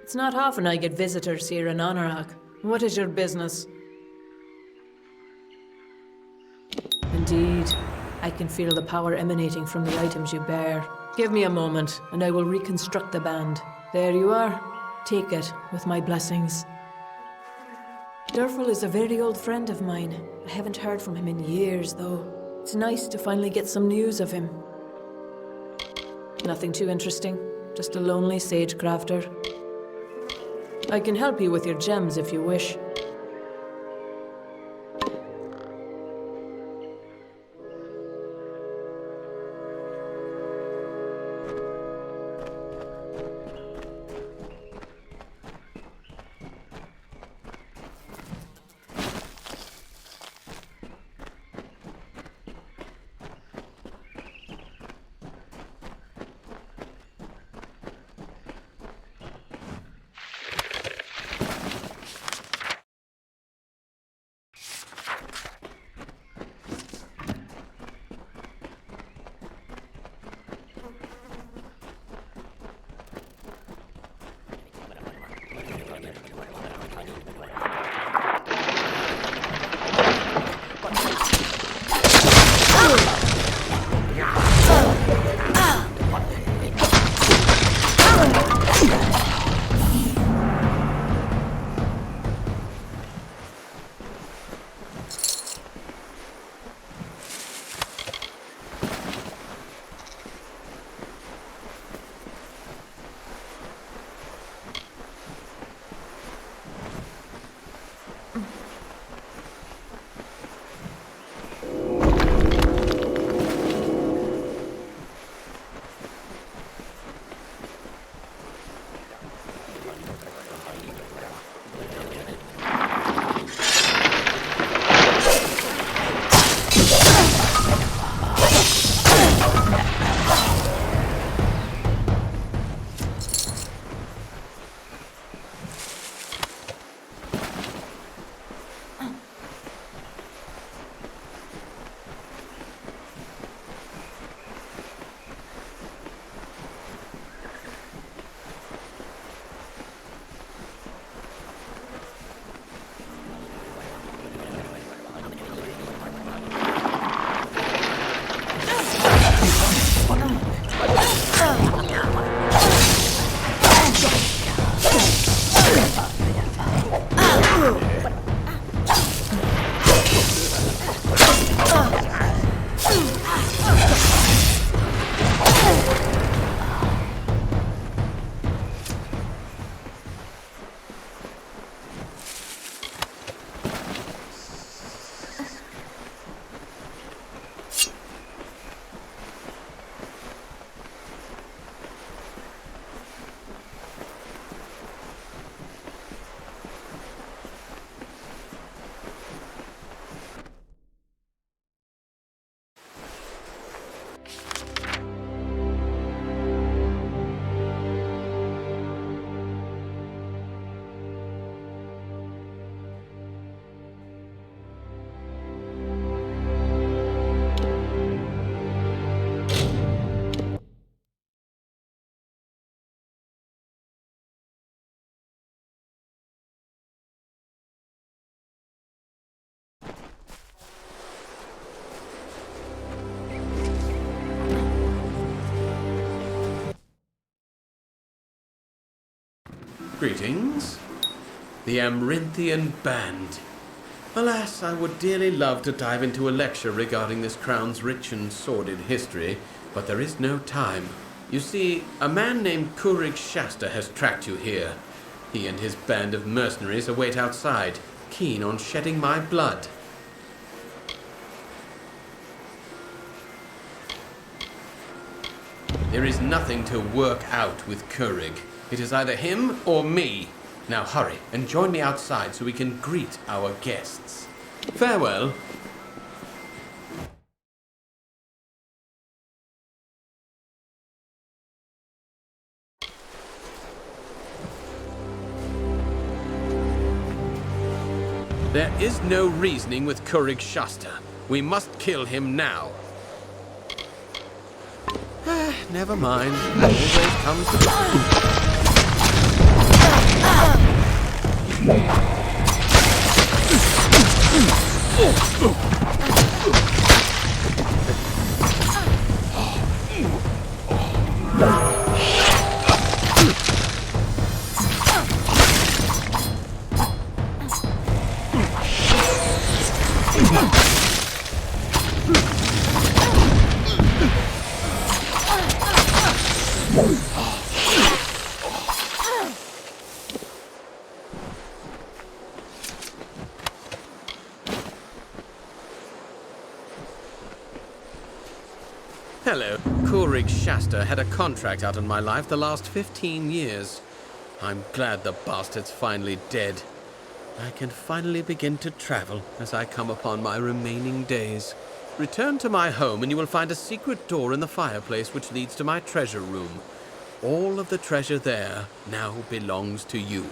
It's not often I get visitors here in Anorak. What is your business? Indeed. I can feel the power emanating from the items you bear. Give me a moment, and I will reconstruct the band. There you are. Take it, with my blessings. Durfel is a very old friend of mine. I haven't heard from him in years, though. It's nice to finally get some news of him. Nothing too interesting. Just a lonely sage crafter. I can help you with your gems if you wish. Greetings. The Amarinthian Band. Alas, I would dearly love to dive into a lecture regarding this crown's rich and sordid history, but there is no time. You see, a man named Kurig Shasta has tracked you here. He and his band of mercenaries await outside, keen on shedding my blood. There is nothing to work out with Kurig. It is either him or me. Now hurry and join me outside so we can greet our guests. Farewell. There is no reasoning with Kurig Shasta. We must kill him now. Never mind. Always comes to Hello. Kurik Shasta had a contract out on my life the last 15 years. I'm glad the bastard's finally dead. I can finally begin to travel as I come upon my remaining days. Return to my home and you will find a secret door in the fireplace which leads to my treasure room. All of the treasure there now belongs to you.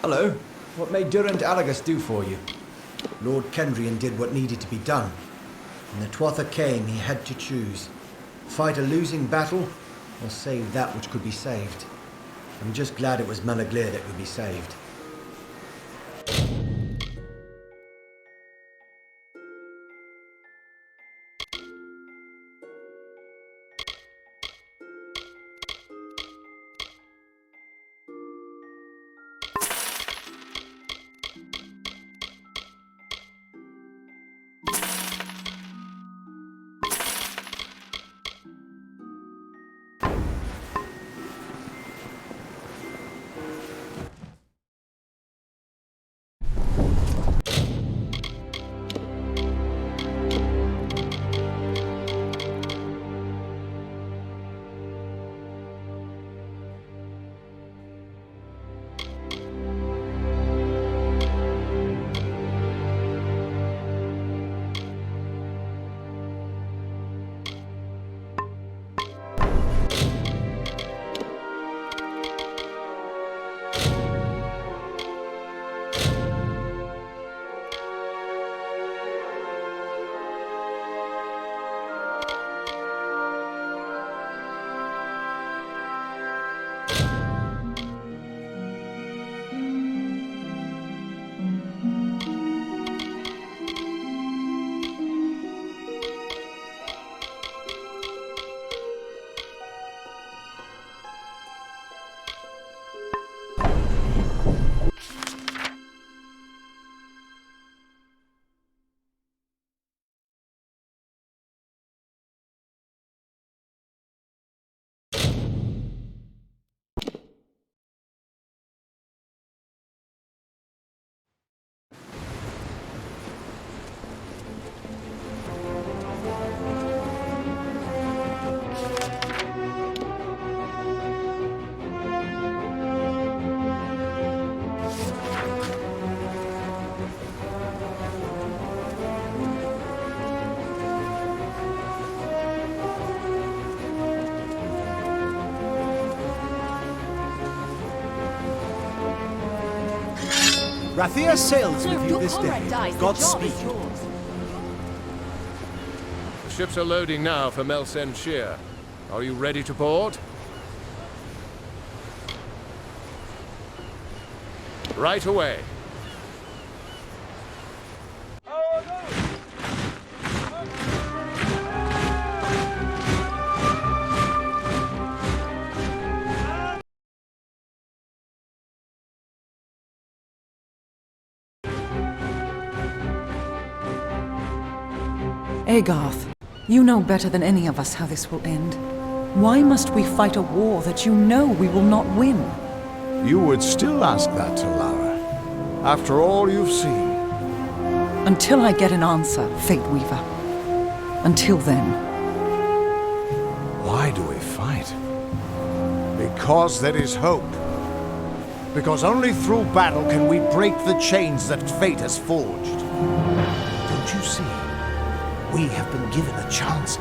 Hello. What may Durant Alagus do for you? Lord Kendrian did what needed to be done. When the Tuatha came, he had to choose. Fight a losing battle, or save that which could be saved. I'm just glad it was Malaglir that could be saved. Rathia sails with you this day. Godspeed. The ships are loading now for Senshir. Are you ready to board? Right away. Agarth, you know better than any of us how this will end. Why must we fight a war that you know we will not win? You would still ask that to Lara, after all you've seen. Until I get an answer, Fate Weaver. Until then. Why do we fight? Because there is hope. Because only through battle can we break the chains that fate has forged. Don't you see? We have been given a chance.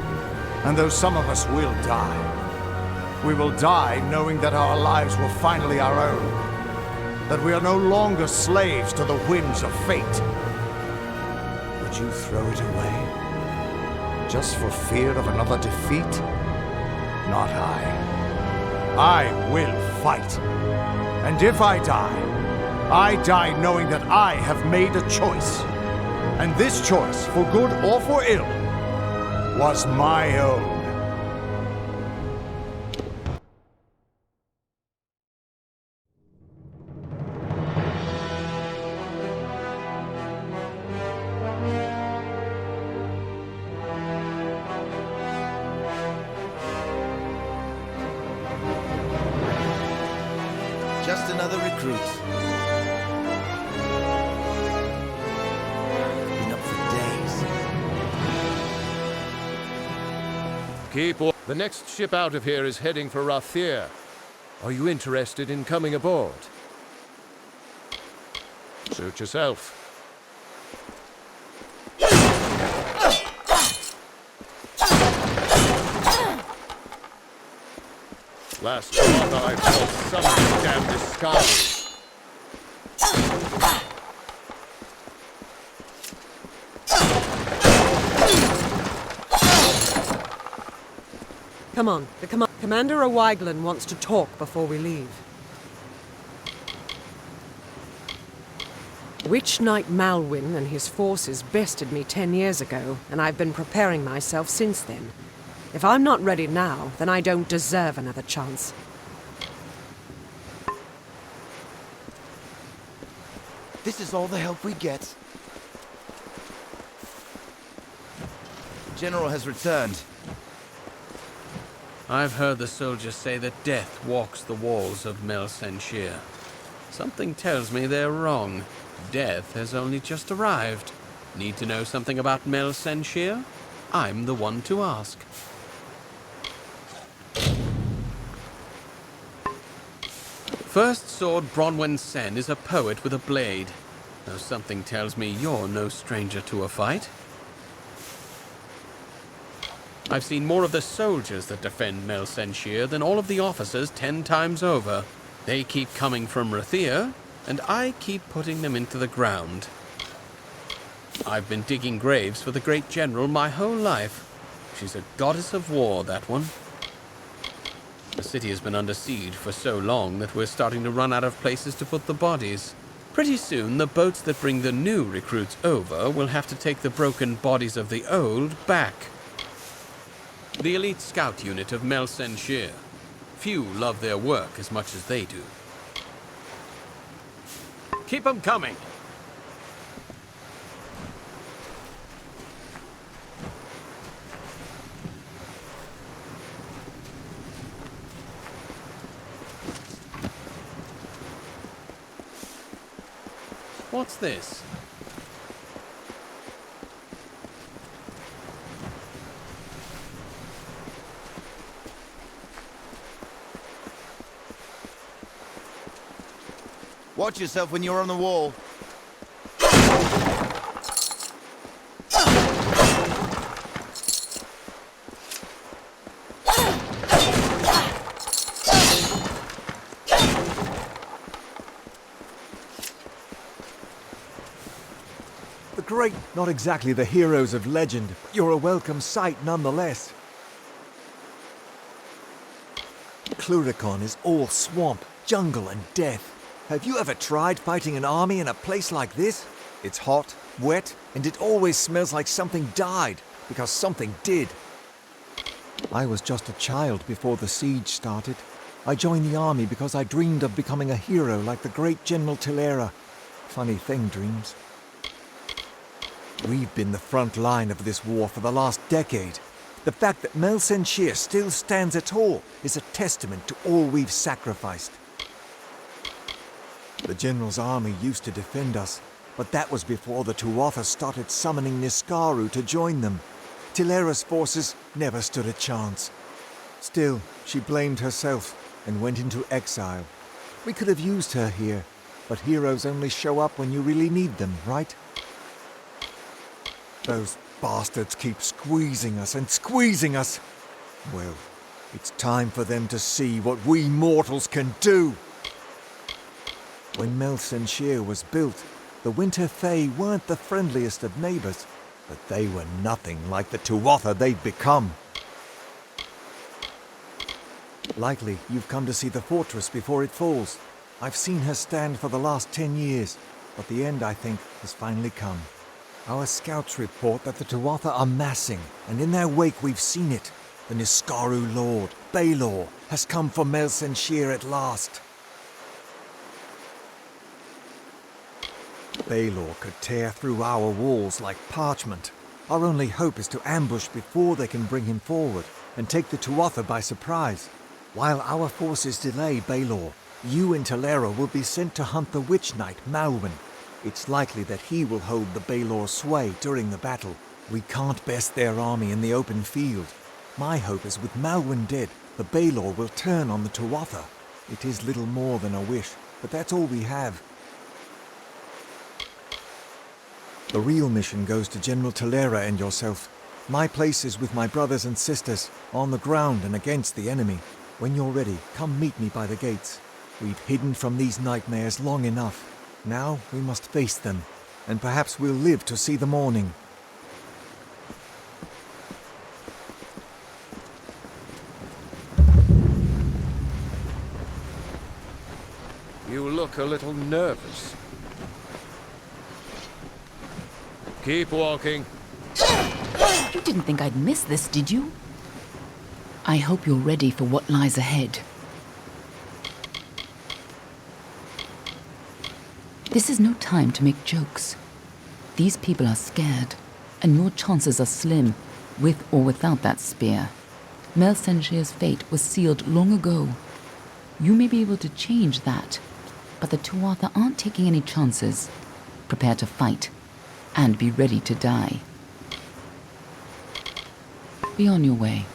And though some of us will die, we will die knowing that our lives were finally our own. That we are no longer slaves to the whims of fate. Would you throw it away? Just for fear of another defeat? Not I. I will fight. And if I die knowing that I have made a choice. And this choice, for good or for ill, was my own. Just another recruit. The next ship out of here is heading for Rathir. Are you interested in coming aboard? Suit yourself. Last time I fought some damn disguise. Come on. Commander O'Wyglen wants to talk before we leave. Witch Knight Malwyn and his forces bested me 10 years ago, and I've been preparing myself since then. If I'm not ready now, then I don't deserve another chance. This is all the help we get. General has returned. I've heard the soldiers say that death walks the walls of Senshir. Something tells me they're wrong. Death has only just arrived. Need to know something about Senshir? I'm the one to ask. First Sword Bronwyn Sen is a poet with a blade. Though something tells me you're no stranger to a fight. I've seen more of the soldiers that defend Senshir than all of the officers 10 times over. They keep coming from Rathir, and I keep putting them into the ground. I've been digging graves for the great general my whole life. She's a goddess of war, that one. The city has been under siege for so long that we're starting to run out of places to put the bodies. Pretty soon, the boats that bring the new recruits over will have to take the broken bodies of the old back. The elite scout unit of Senshir. Few love their work as much as they do. Keep 'em coming! What's this? Watch yourself when you're on the wall. The great, not exactly the heroes of legend, but you're a welcome sight nonetheless. Cluricon is all swamp, jungle and death. Have you ever tried fighting an army in a place like this? It's hot, wet, and it always smells like something died, because something did. I was just a child before the siege started. I joined the army because I dreamed of becoming a hero like the great General Tilera. Funny thing, dreams. We've been the front line of this war for the last decade. The fact that Senshir still stands at all is a testament to all we've sacrificed. The General's army used to defend us, but that was before the Tuatha started summoning Niskaru to join them. Tilera's forces never stood a chance. Still, she blamed herself and went into exile. We could have used her here, but heroes only show up when you really need them, right? Those bastards keep squeezing us and squeezing us. Well, it's time for them to see what we mortals can do. When Senshir was built, the Winter Fae weren't the friendliest of neighbors, but they were nothing like the Tuatha they've become. Likely you've come to see the fortress before it falls. I've seen her stand for the last 10 years, but the end, I think, has finally come. Our scouts report that the Tuatha are massing, and in their wake we've seen it. The Niskaru Lord, Baelor, has come for Senshir at last. Baelor could tear through our walls like parchment. Our only hope is to ambush before they can bring him forward and take the Tuatha by surprise. While our forces delay Baelor, you and Tilera will be sent to hunt the Witch Knight, Malwyn. It's likely that he will hold the Baelor sway during the battle. We can't best their army in the open field. My hope is with Malwyn dead, the Baelor will turn on the Tuatha. It is little more than a wish, but that's all we have. The real mission goes to General Tilera and yourself. My place is with my brothers and sisters, on the ground and against the enemy. When you're ready, come meet me by the gates. We've hidden from these nightmares long enough. Now we must face them, and perhaps we'll live to see the morning. You look a little nervous. Keep walking. You didn't think I'd miss this, did you? I hope you're ready for what lies ahead. This is no time to make jokes. These people are scared, and your chances are slim, with or without that spear. Mel Senshir's fate was sealed long ago. You may be able to change that, but the Tuatha aren't taking any chances. Prepare to fight, and be ready to die. Be on your way.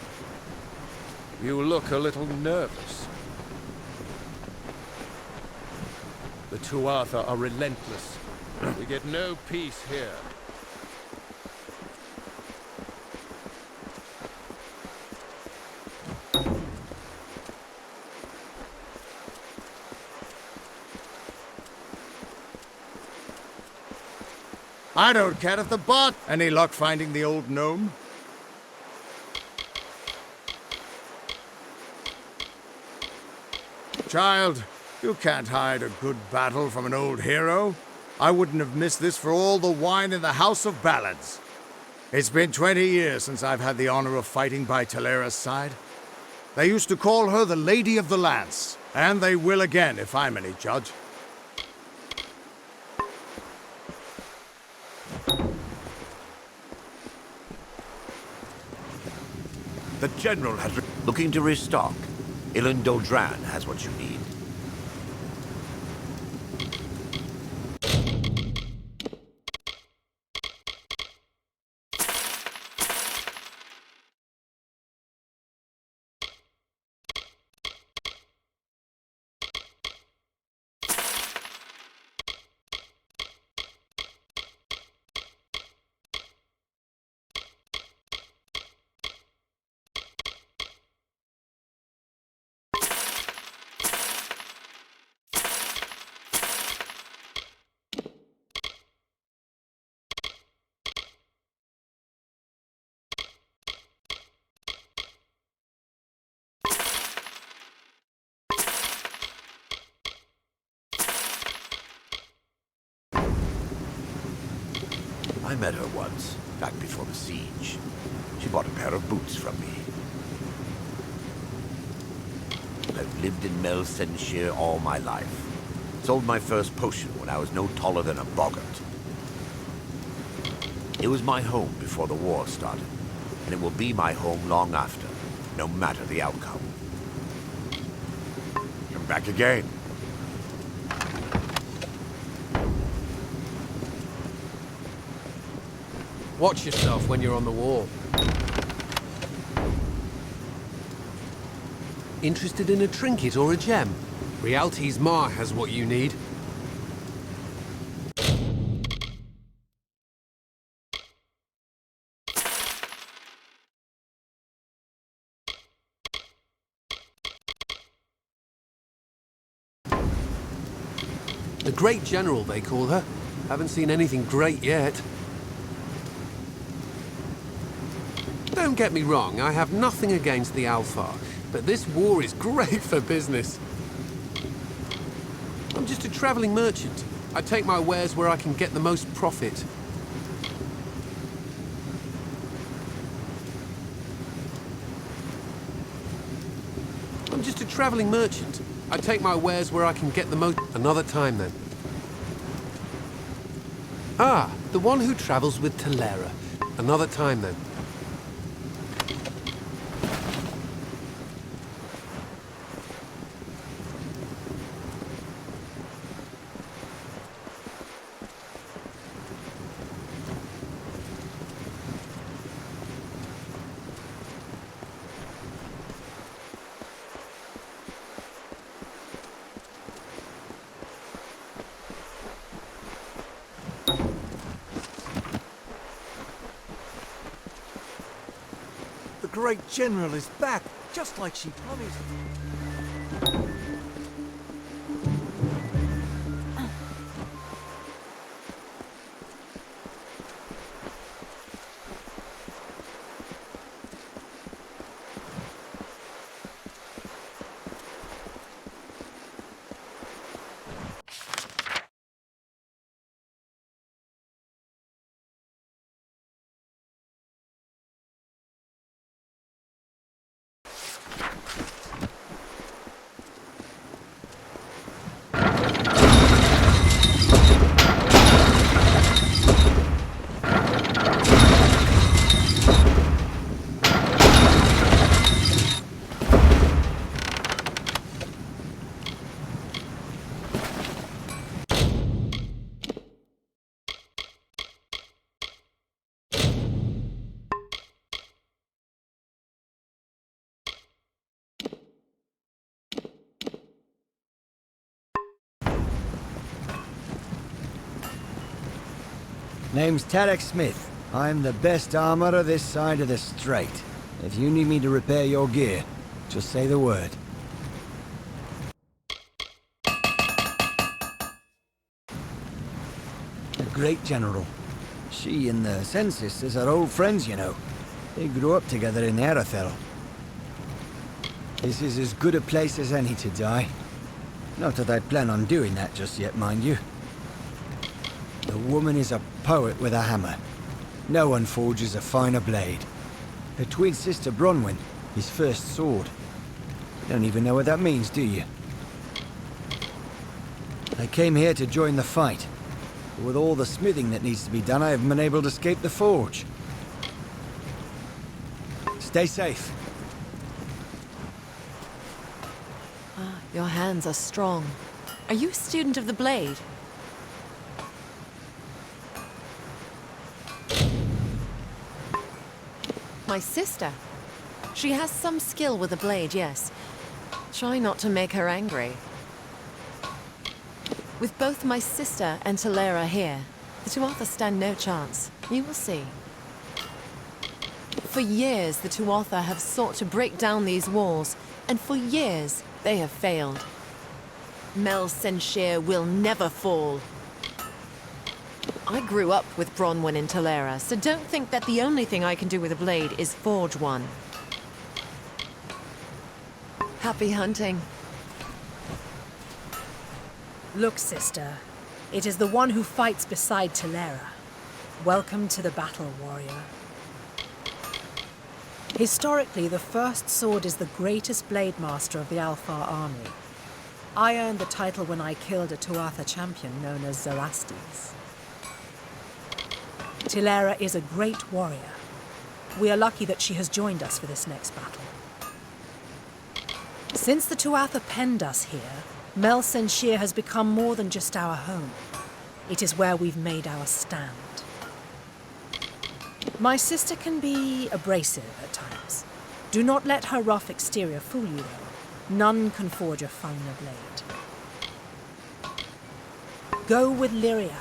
You look a little nervous. The Tuatha are relentless. We get no peace here. I don't care if the bot. Any luck finding the old gnome? Child, you can't hide a good battle from an old hero. I wouldn't have missed this for all the wine in the House of Ballads. It's been 20 years since I've had the honor of fighting by Talera's side. They used to call her the Lady of the Lance, and they will again if I'm any judge. The General has looking to restock. Ilan Doldran has what you need. I met her once, back before the siege. She bought a pair of boots from me. I've lived in Mel Senshir all my life. Sold my first potion when I was no taller than a boggart. It was my home before the war started, and it will be my home long after, no matter the outcome. Come back again. Watch yourself when you're on the wall. Interested in a trinket or a gem? Rialti's Ma has what you need. The Great General, they call her. Haven't seen anything great yet. Don't get me wrong, I have nothing against the Alpha, but this war is great for business. I'm just a traveling merchant. I take my wares where I can get the most profit. I'm just a traveling merchant. I take my wares where I can get the most... Another time, then. Ah, the one who travels with Talera. Another time, then. The Great General is back, just like she promised. Name's Tarek Smith. I'm the best armorer this side of the strait. If you need me to repair your gear, just say the word. A great general. She and the Sen sisters are old friends, you know. They grew up together in Arathel. This is as good a place as any to die. Not that I plan on doing that just yet, mind you. The woman is a poet with a hammer. No one forges a finer blade. Her twin sister Bronwyn, his first sword. You don't even know what that means, do you? I came here to join the fight. But with all the smithing that needs to be done, I haven't been able to escape the forge. Stay safe. Your hands are strong. Are you a student of the blade? My sister. She has some skill with a blade, yes. Try not to make her angry. With both my sister and Talera here, the Tuatha stand no chance. You will see. For years, the Tuatha have sought to break down these walls, and for years, they have failed. Mel Senshir will never fall. I grew up with Bronwyn and Talera, so don't think that the only thing I can do with a blade is forge one. Happy hunting. Look, sister. It is the one who fights beside Talera. Welcome to the battle, warrior. Historically, the first sword is the greatest blade master of the Alfar army. I earned the title when I killed a Tuatha champion known as Zarastes. Talera is a great warrior. We are lucky that she has joined us for this next battle. Since the Tuatha penned us here, Mel Senshir has become more than just our home. It is where we've made our stand. My sister can be abrasive at times. Do not let her rough exterior fool you, though. None can forge a finer blade. Go with Lyria.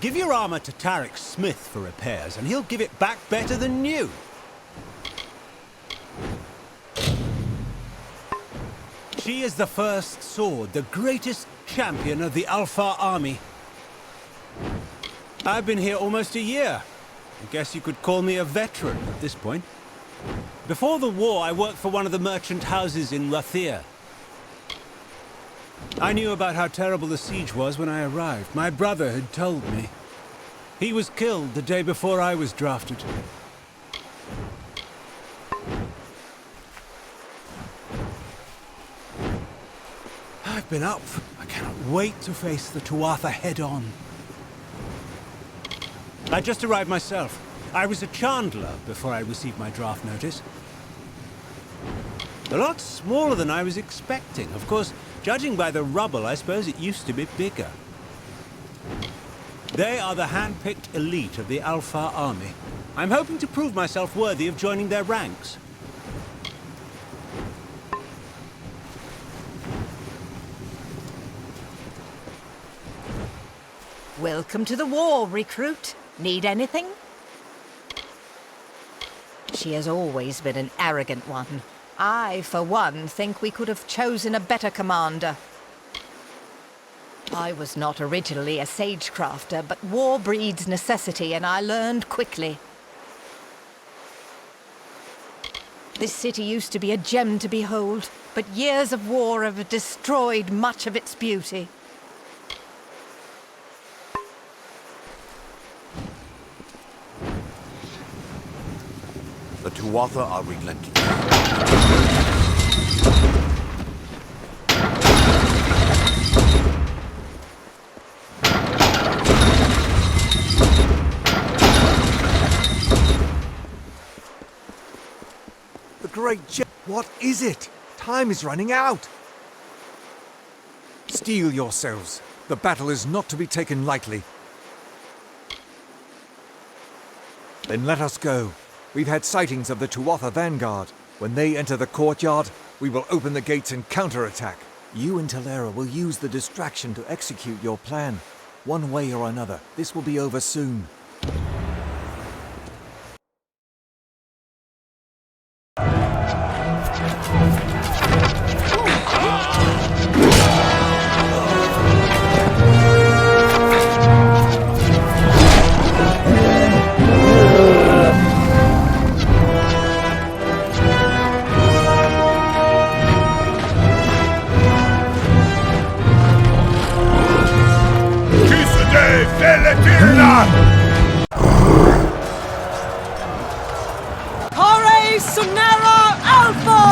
Give your armor to Tarek Smith for repairs, and he'll give it back better than new. She is the first sword, the greatest champion of the Alfar army. I've been here almost a year. I guess you could call me a veteran at this point. Before the war, I worked for one of the merchant houses in Rathir. I knew about how terrible the siege was when I arrived. My brother had told me. He was killed the day before I was drafted. I've been up. I cannot wait to face the Tuatha head-on. I just arrived myself. I was a chandler before I received my draft notice. A lot smaller than I was expecting. Of course, judging by the rubble, I suppose it used to be bigger. They are the hand-picked elite of the Alfar army. I'm hoping to prove myself worthy of joining their ranks. Welcome to the war, recruit. Need anything? She has always been an arrogant one. I, for one, think we could have chosen a better commander. I was not originally a sagecrafter, but war breeds necessity, and I learned quickly. This city used to be a gem to behold, but years of war have destroyed much of its beauty. The Tuatha are relentless. The great What is it? Time is running out. Steel yourselves. The battle is not to be taken lightly. Then let us go. We've had sightings of the Tuatha vanguard. When they enter the courtyard, we will open the gates and counterattack. You and Talera will use the distraction to execute your plan. One way or another, this will be over soon. Hore Sunera Alfor!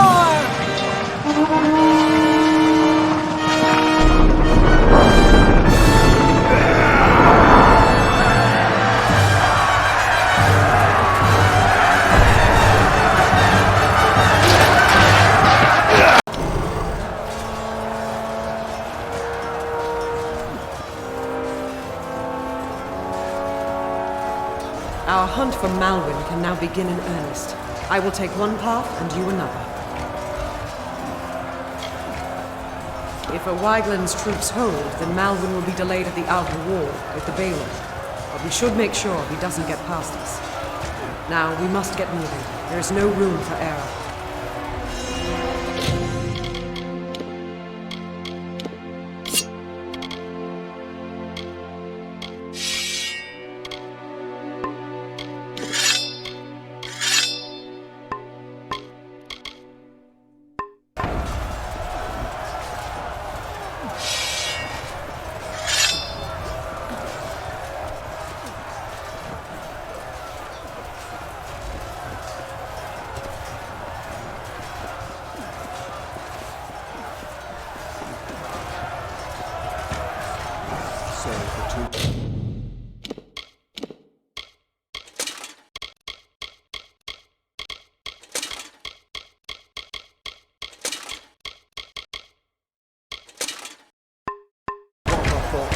Our hunt for Malwyn can now begin in earnest. I will take one path and you another. If a Wygland's troops hold, then Malwyn will be delayed at the outer wall with the Baylor. But we should make sure he doesn't get past us. Now, we must get moving. There is no room for error.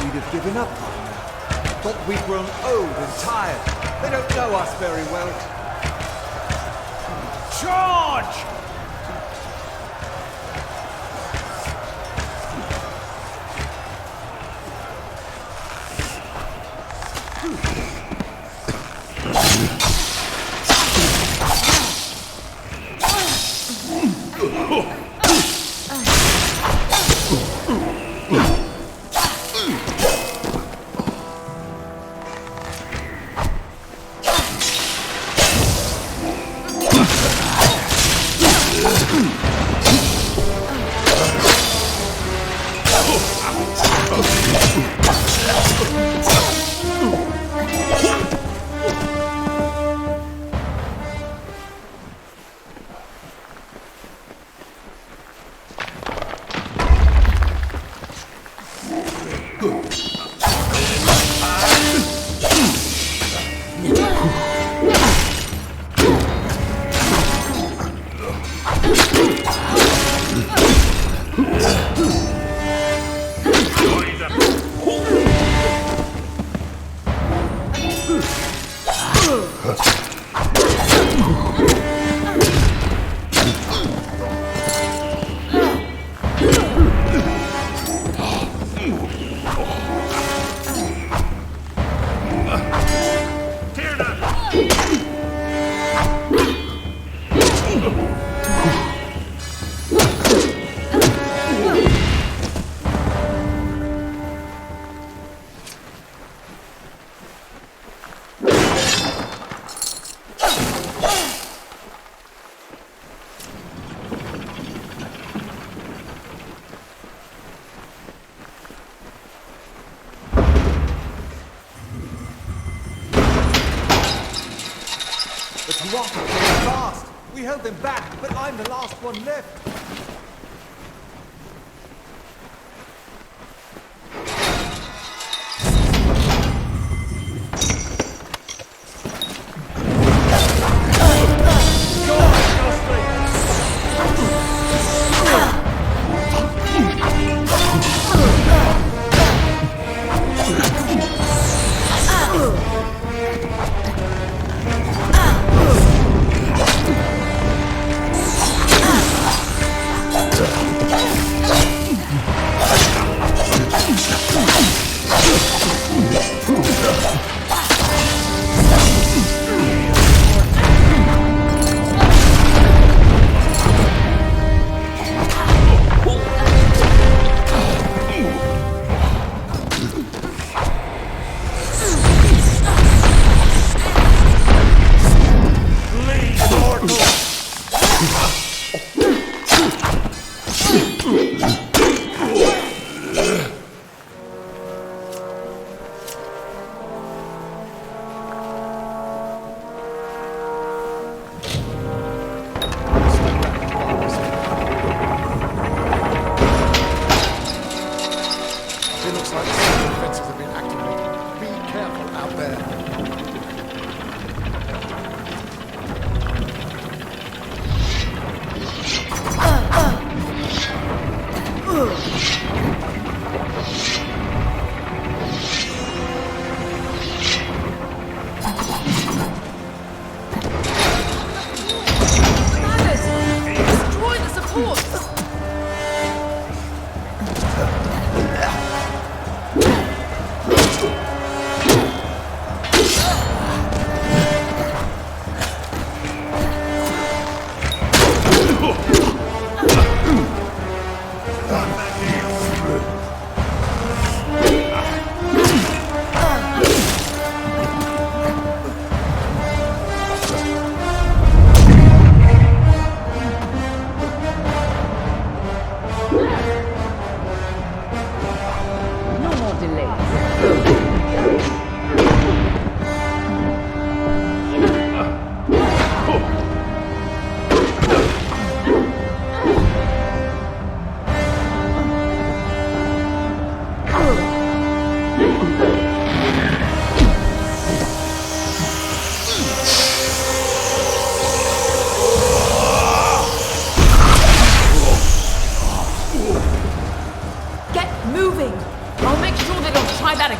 We'd have given up by now. Thought we'd grown old and tired. They don't know us very well. Charge! Fast! We held them back, but I'm the last one left.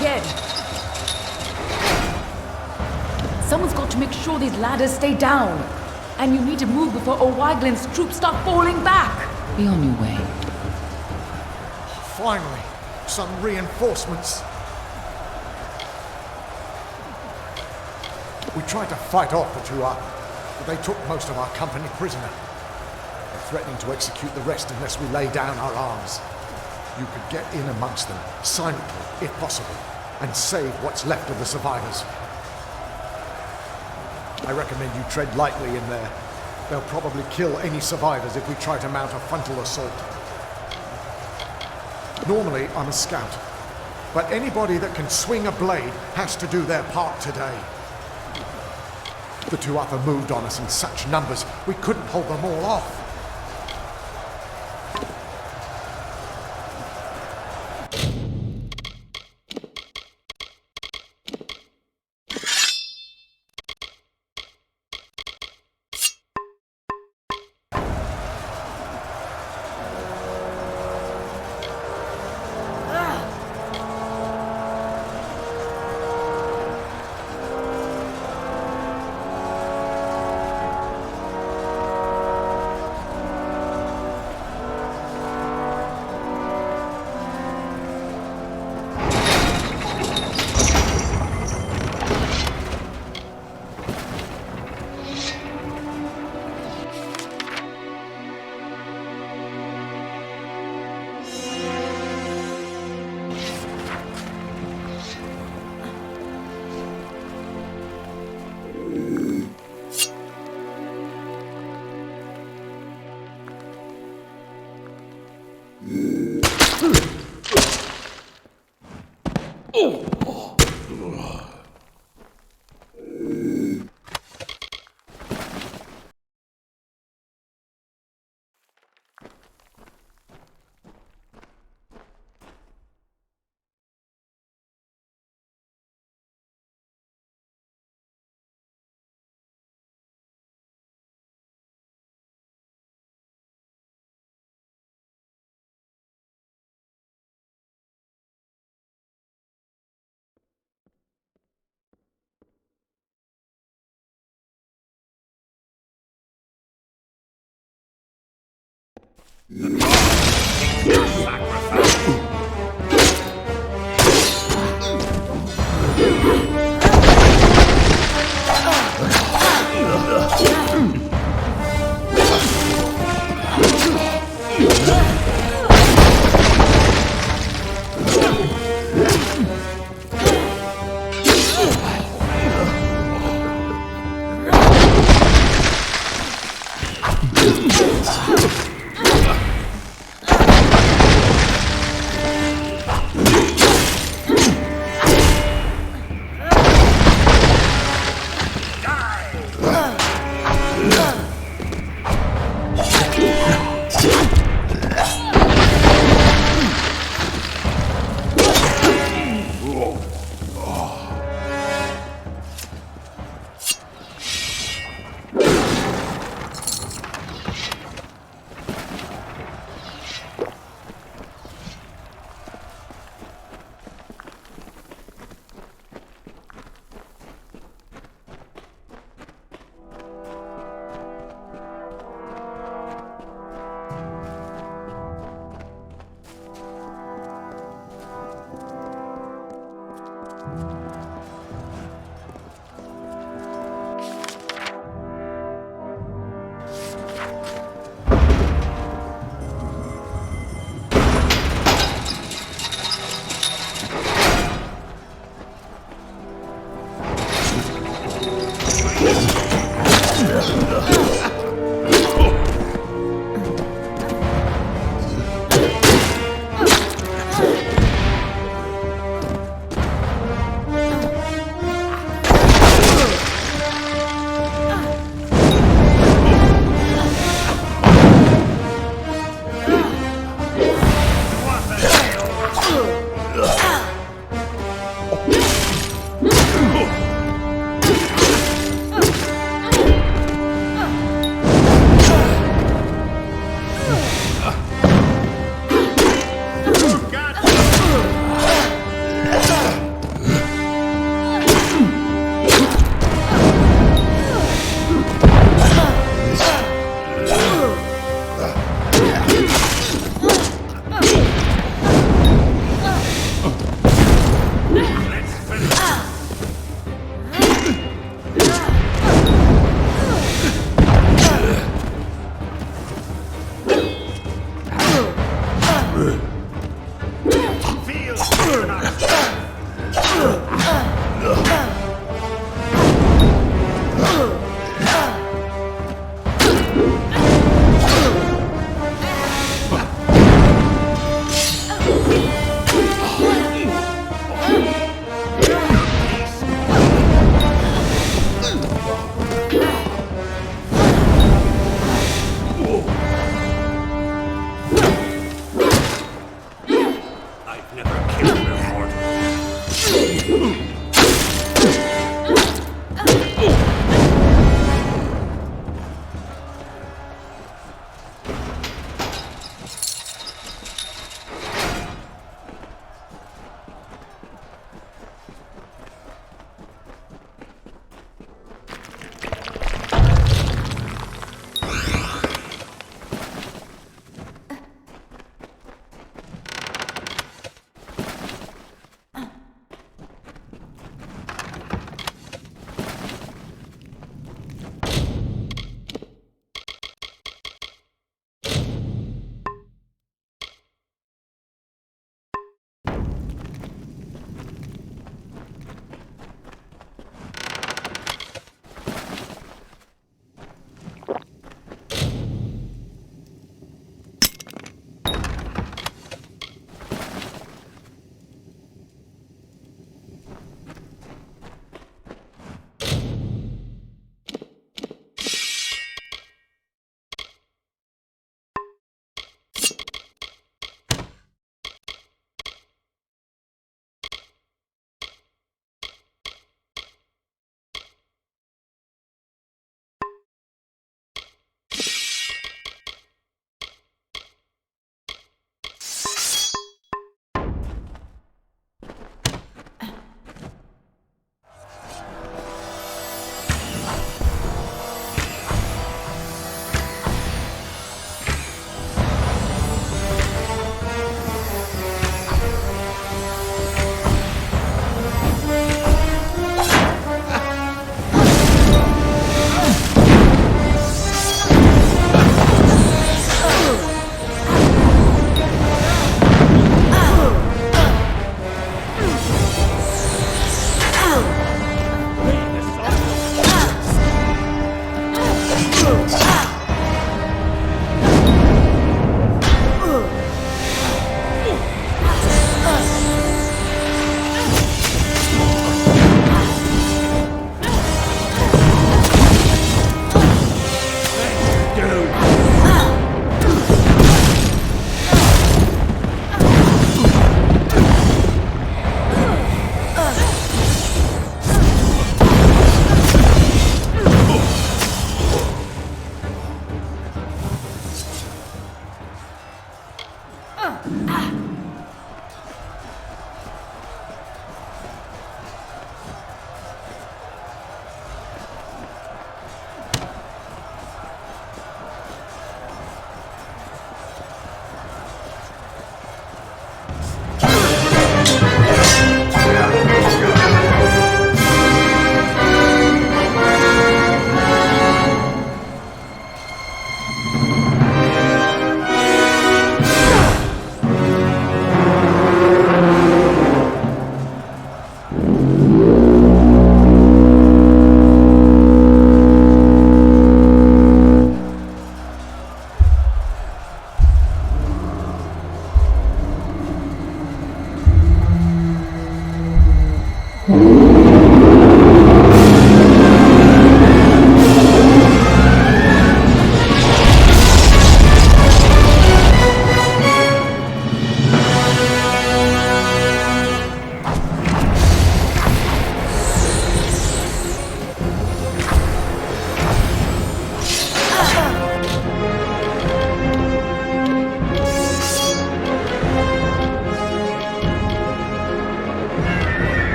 dead. Someone's got to make sure these ladders stay down. And you need to move before O'Wyglin's troops start falling back. Be on your way. Finally, some reinforcements. We tried to fight off the Tuatha, but they took most of our company prisoner. They're threatening to execute the rest unless we lay down our arms. You could get in amongst them, silently, if possible, and save what's left of the survivors. I recommend you tread lightly in there. They'll probably kill any survivors if we try to mount a frontal assault. Normally, I'm a scout, but anybody that can swing a blade has to do their part today. The Tuatha moved on us in such numbers, we couldn't hold them all off.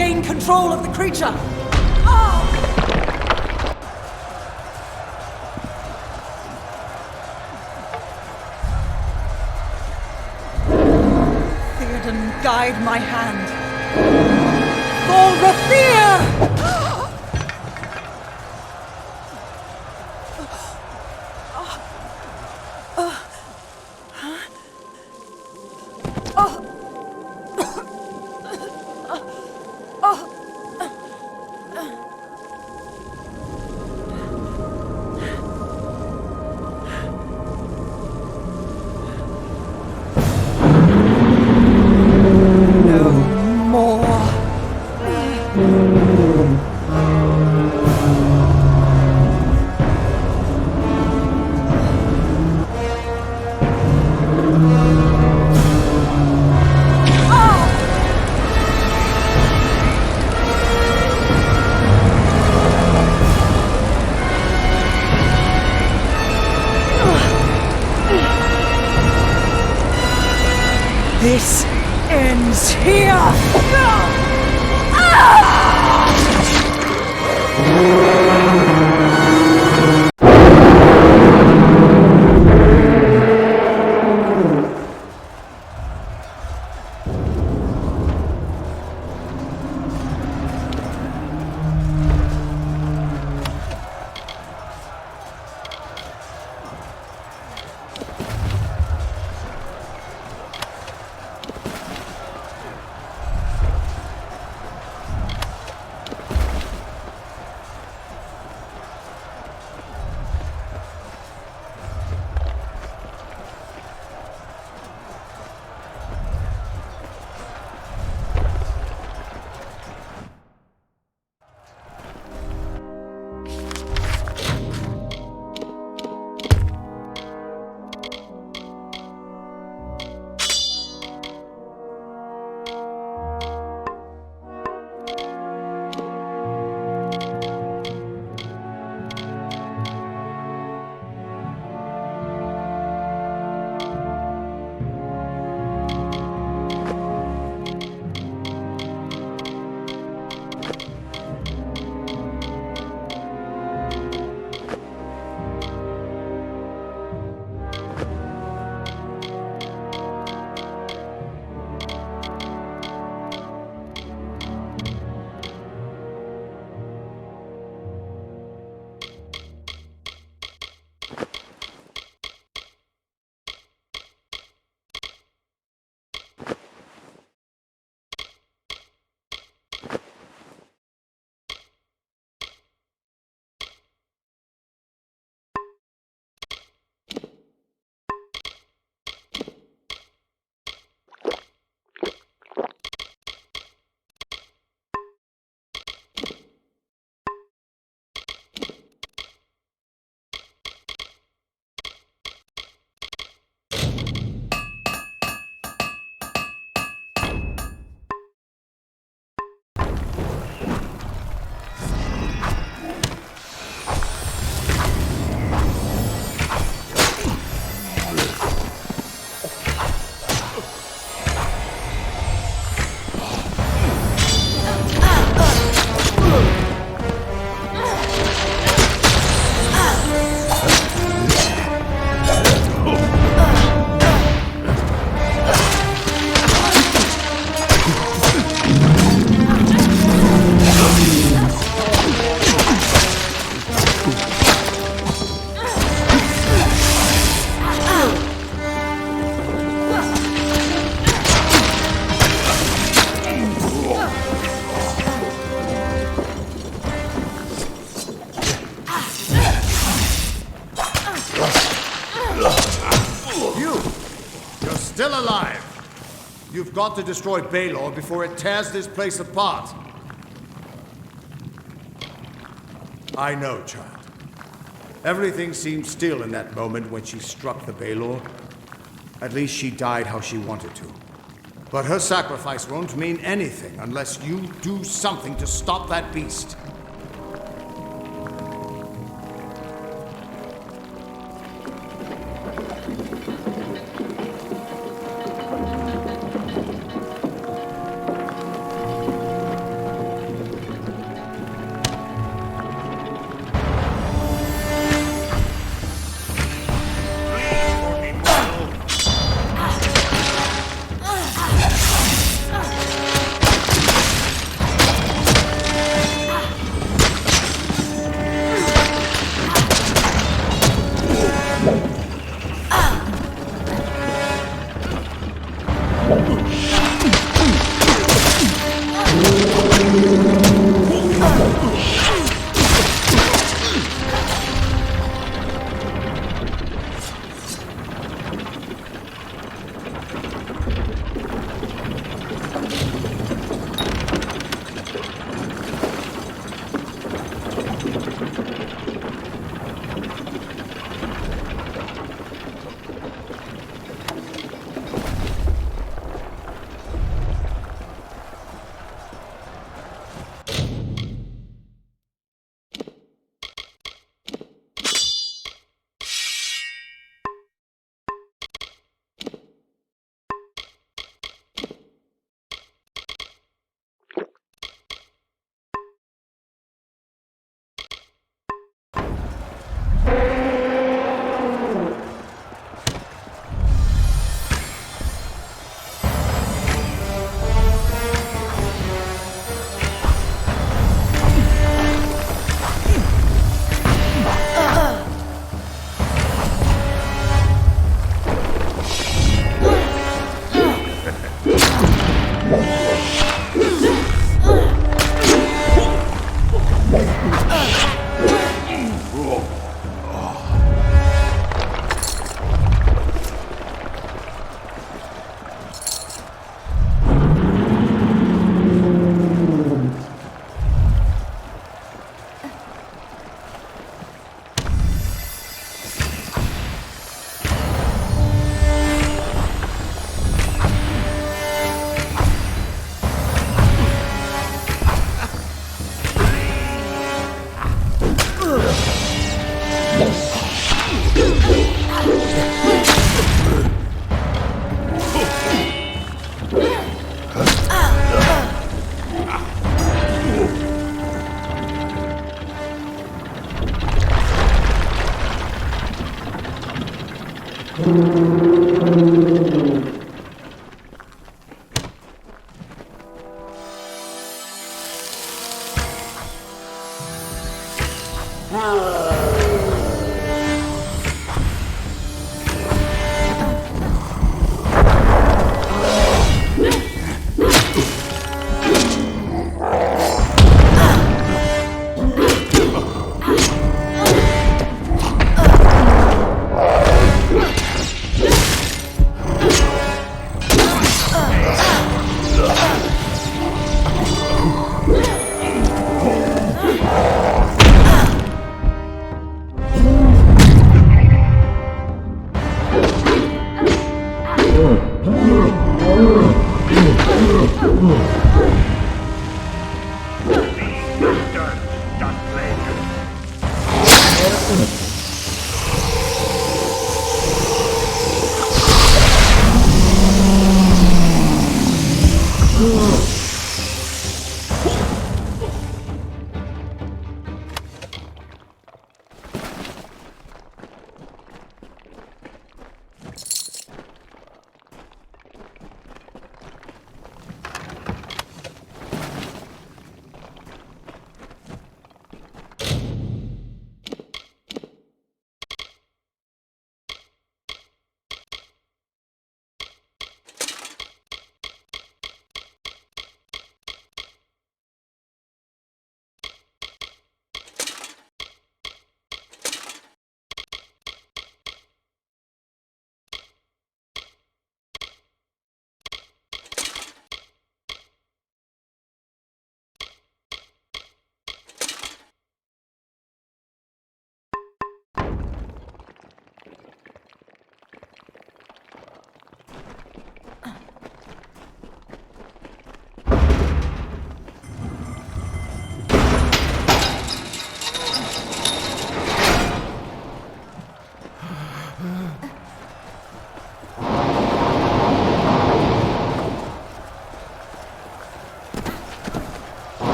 regain control of the creature! Theoden, guide my hand. For Rathir! This ends here! Still alive! You've got to destroy Baelor before it tears this place apart. I know, child. Everything seemed still in that moment when she struck the Baelor. At least she died how she wanted to. But her sacrifice won't mean anything unless you do something to stop that beast.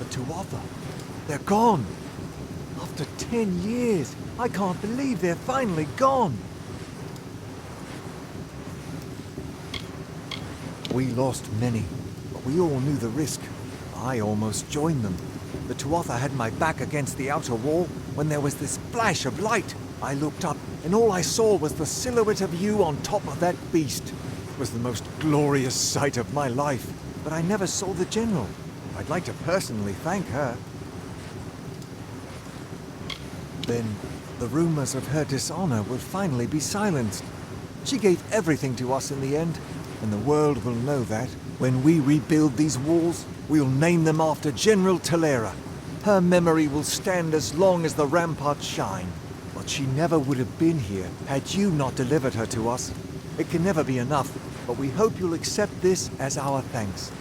Tuatha. They're gone. After 10 years. I can't believe they're finally gone. We lost many, but we all knew the risk. I almost joined them. The Tuatha had my back against the outer wall when there was this flash of light. I looked up, and all I saw was the silhouette of you on top of that beast. It was the most glorious sight of my life, but I never saw the general. I'd like to personally thank her. Then, the rumors of her dishonor will finally be silenced. She gave everything to us in the end, and the world will know that. When we rebuild these walls, we'll name them after General Talera. Her memory will stand as long as the ramparts shine. But she never would have been here had you not delivered her to us. It can never be enough, but we hope you'll accept this as our thanks.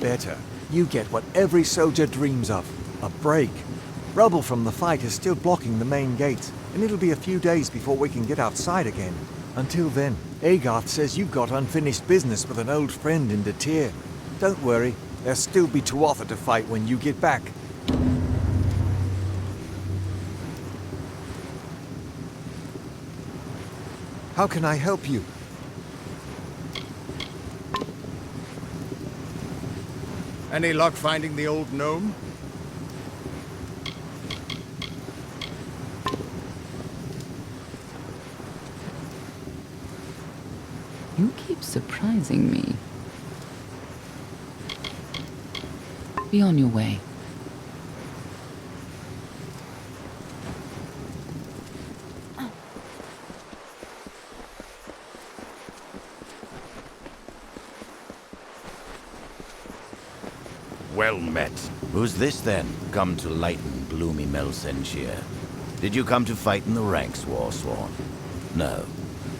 Better. You get what every soldier dreams of. A break. Rubble from the fight is still blocking the main gates, and it'll be a few days before we can get outside again. Until then, Agarth says you've got unfinished business with an old friend in Detir. Don't worry, there'll still be Tuatha to fight when you get back. How can I help you? Any luck finding the old gnome? You keep surprising me. Be on your way. Well met. Who's this then, come to lighten gloomy Senshir? Did you come to fight in the ranks, Warsworn? No,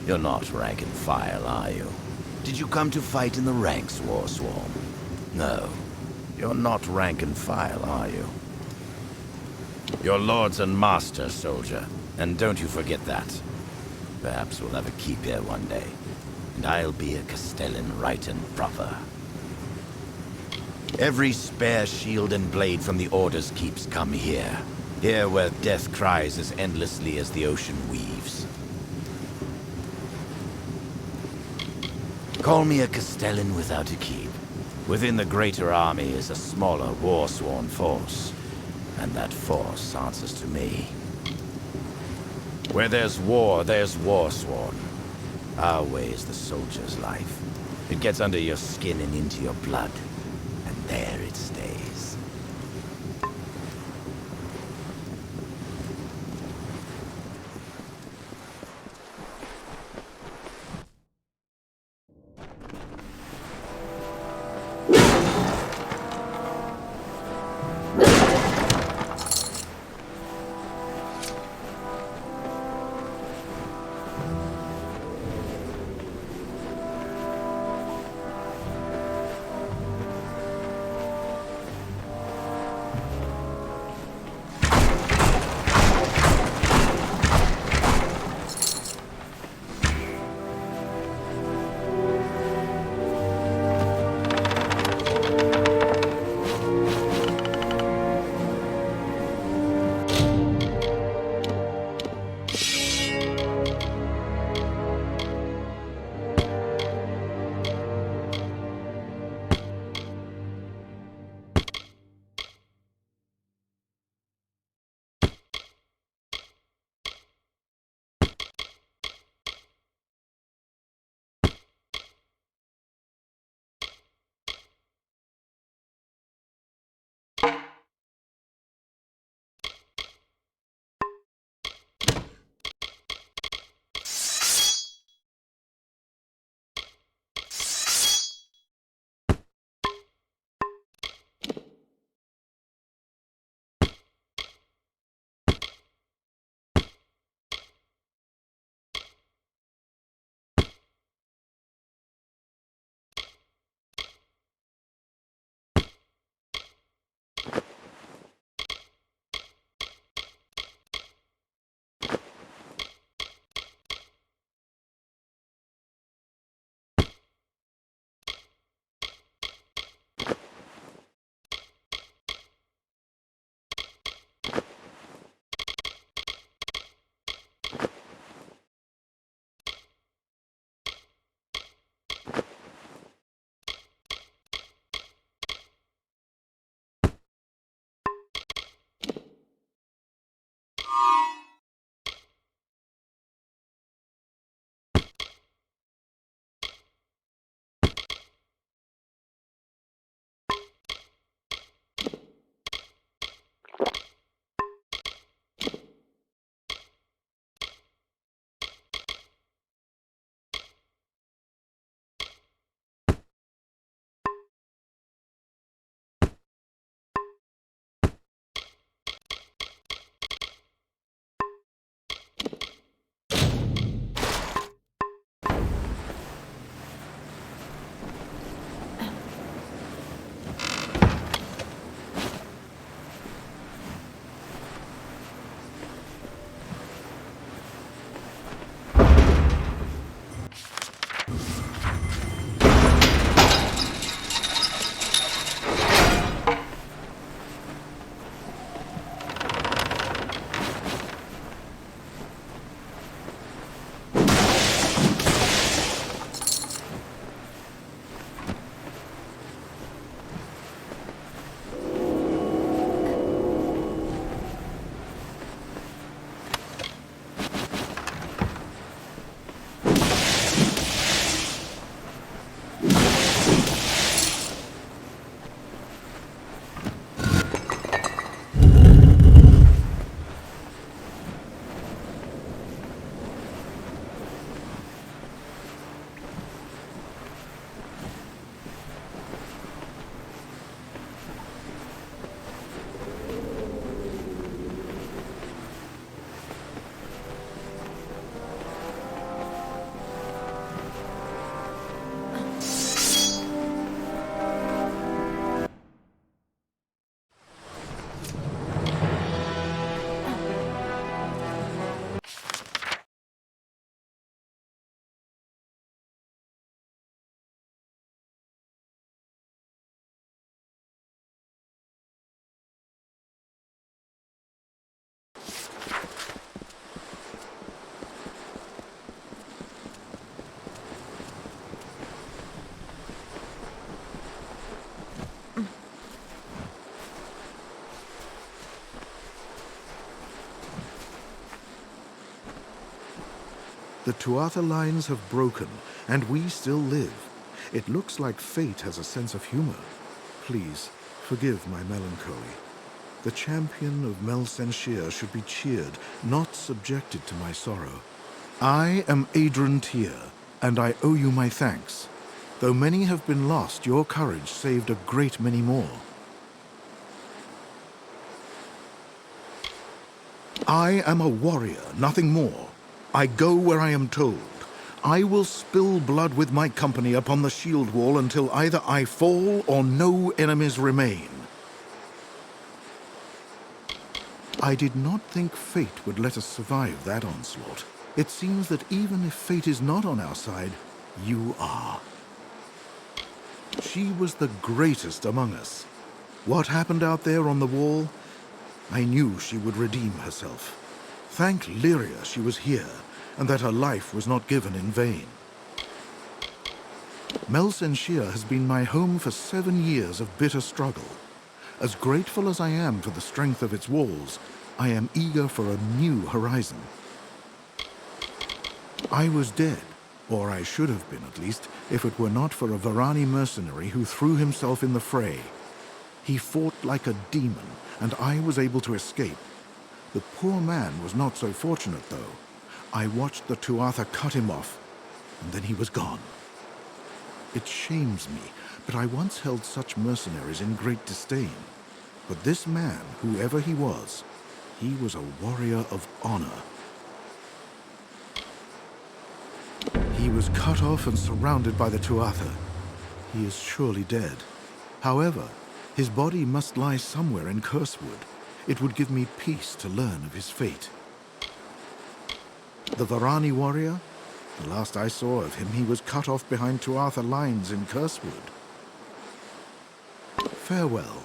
you're not rank and file, are you? Did you come to fight in the ranks, Warsworn? No, you're not rank and file, are you? You're lords and master, soldier, and don't you forget that. Perhaps we'll have a keep here one day, and I'll be a Castellan right and proper. Every spare shield and blade from the Order's keeps come here. Here where death cries as endlessly as the ocean weaves. Call me a Castellan without a keep. Within the greater army is a smaller war-sworn force. And that force answers to me. Where there's war-sworn. Our way is the soldier's life. It gets under your skin and into your blood. And there it stays. The Tuatha lines have broken, and we still live. It looks like fate has a sense of humor. Please, forgive my melancholy. The champion of Mel Senshir should be cheered, not subjected to my sorrow. I am Adrian Tyr, and I owe you my thanks. Though many have been lost, your courage saved a great many more. I am a warrior, nothing more. I go where I am told. I will spill blood with my company upon the shield wall until either I fall or no enemies remain. I did not think fate would let us survive that onslaught. It seems that even if fate is not on our side, you are. She was the greatest among us. What happened out there on the wall? I knew she would redeem herself. Thank Lyria she was here, and that her life was not given in vain. Mel Senshir has been my home for 7 years of bitter struggle. As grateful as I am for the strength of its walls, I am eager for a new horizon. I was dead, or I should have been at least, if it were not for a Varani mercenary who threw himself in the fray. He fought like a demon, and I was able to escape. The poor man was not so fortunate, though. I watched the Tuatha cut him off, and then he was gone. It shames me, but I once held such mercenaries in great disdain. But this man, whoever he was a warrior of honor. He was cut off and surrounded by the Tuatha. He is surely dead. However, his body must lie somewhere in Cursewood. It would give me peace to learn of his fate. The Varani warrior? The last I saw of him, he was cut off behind Tuatha lines in Cursewood. Farewell.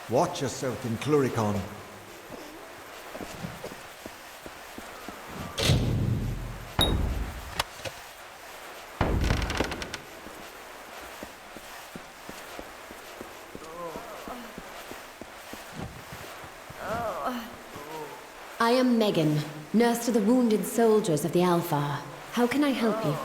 Watch yourself in Cluricon. I am Megan, nurse to the wounded soldiers of the Alpha. How can I help you?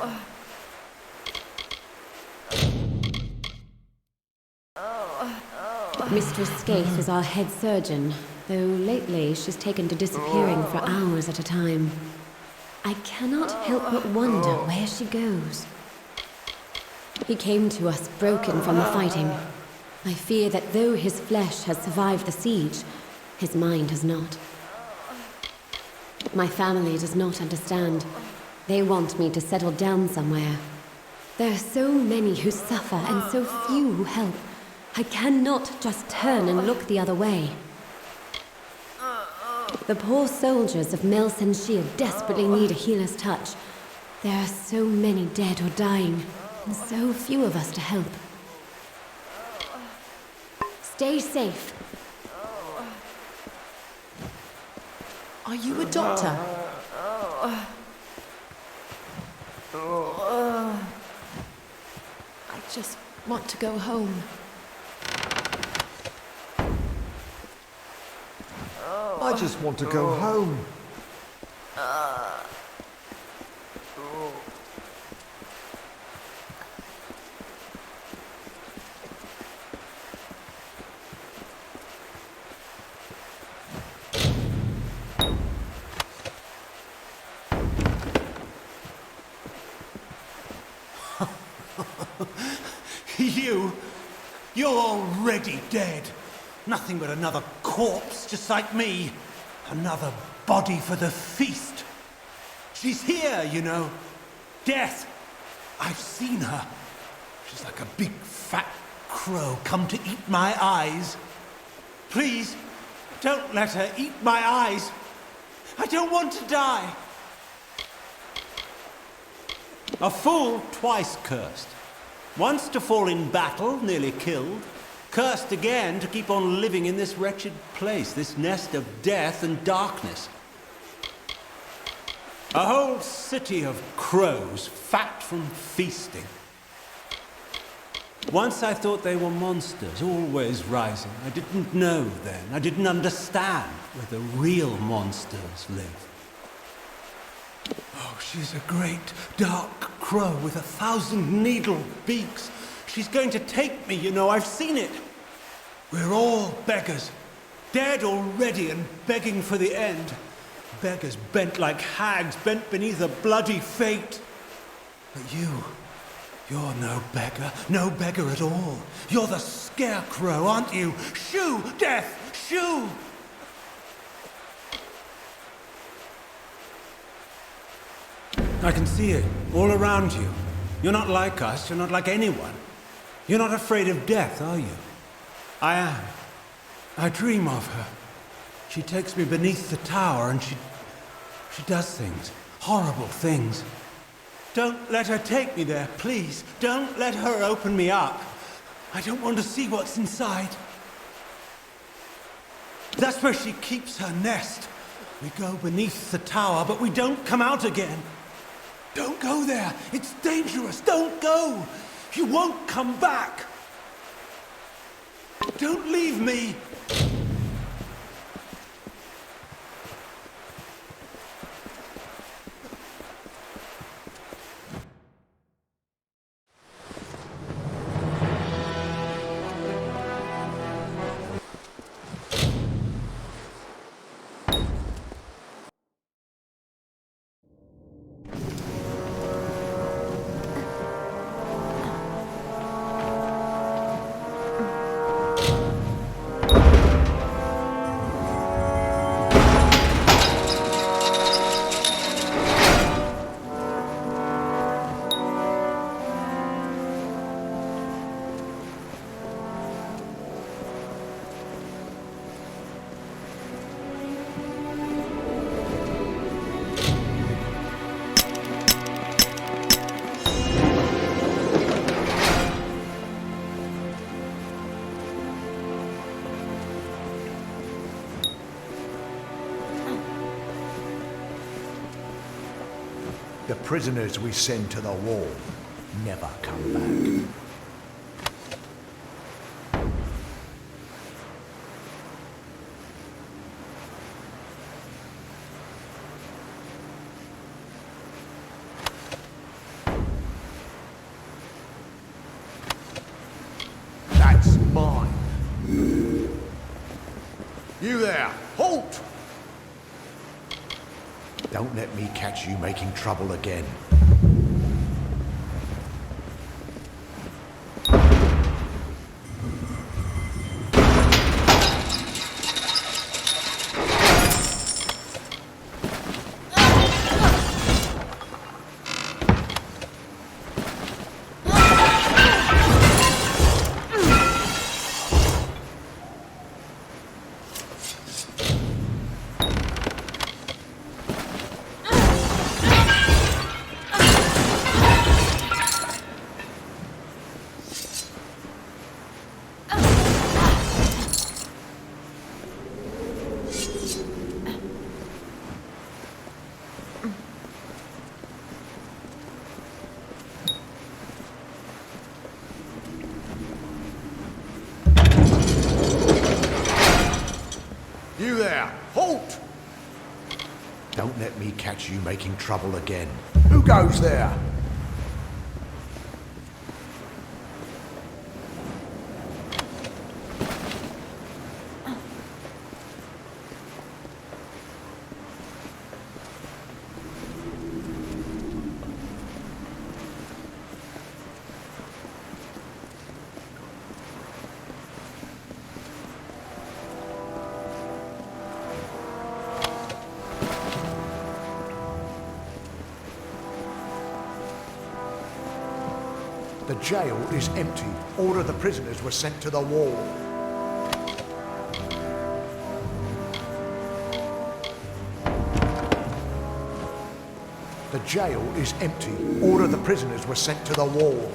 Mistress Skaith is our head surgeon, though lately she's taken to disappearing for hours at a time. I cannot help but wonder where she goes. He came to us broken from the fighting. I fear that though his flesh has survived the siege, his mind has not. My family does not understand. They want me to settle down somewhere. There are so many who suffer and so few who help. I cannot just turn and look the other way. The poor soldiers of Mel Senshir desperately need a healer's touch. There are so many dead or dying, and so few of us to help. Stay safe. Are you a doctor? I just want to go home. I just want to go home. You're already dead. Nothing but another corpse, just like me. Another body for the feast. She's here, you know. Death. I've seen her. She's like a big fat crow come to eat my eyes. Please, don't let her eat my eyes. I don't want to die. A fool twice cursed. Once to fall in battle, nearly killed. Cursed again to keep on living in this wretched place, this nest of death and darkness. A whole city of crows, fat from feasting. Once I thought they were monsters, always rising. I didn't know then. I didn't understand where the real monsters live. Oh, she's a great dark crow with 1,000 needle beaks. She's going to take me, you know, I've seen it. We're all beggars, dead already and begging for the end. Beggars bent like hags, bent beneath a bloody fate. But you're no beggar at all. You're the scarecrow, aren't you? Shoo, death, shoo! I can see it, all around you. You're not like us, you're not like anyone. You're not afraid of death, are you? I am. I dream of her. She takes me beneath the tower and she does things, horrible things. Don't let her take me there, please. Don't let her open me up. I don't want to see what's inside. That's where she keeps her nest. We go beneath the tower, but we don't come out again. Don't go there. It's dangerous. Don't go. You won't come back. Don't leave me. The prisoners we send to the wall never come back. That's mine. You there, halt! Don't let me catch you making trouble again. You there, halt! Don't let me catch you making trouble again. Who goes there? The jail is empty. All of the prisoners were sent to the wall. The jail is empty. All of the prisoners were sent to the wall.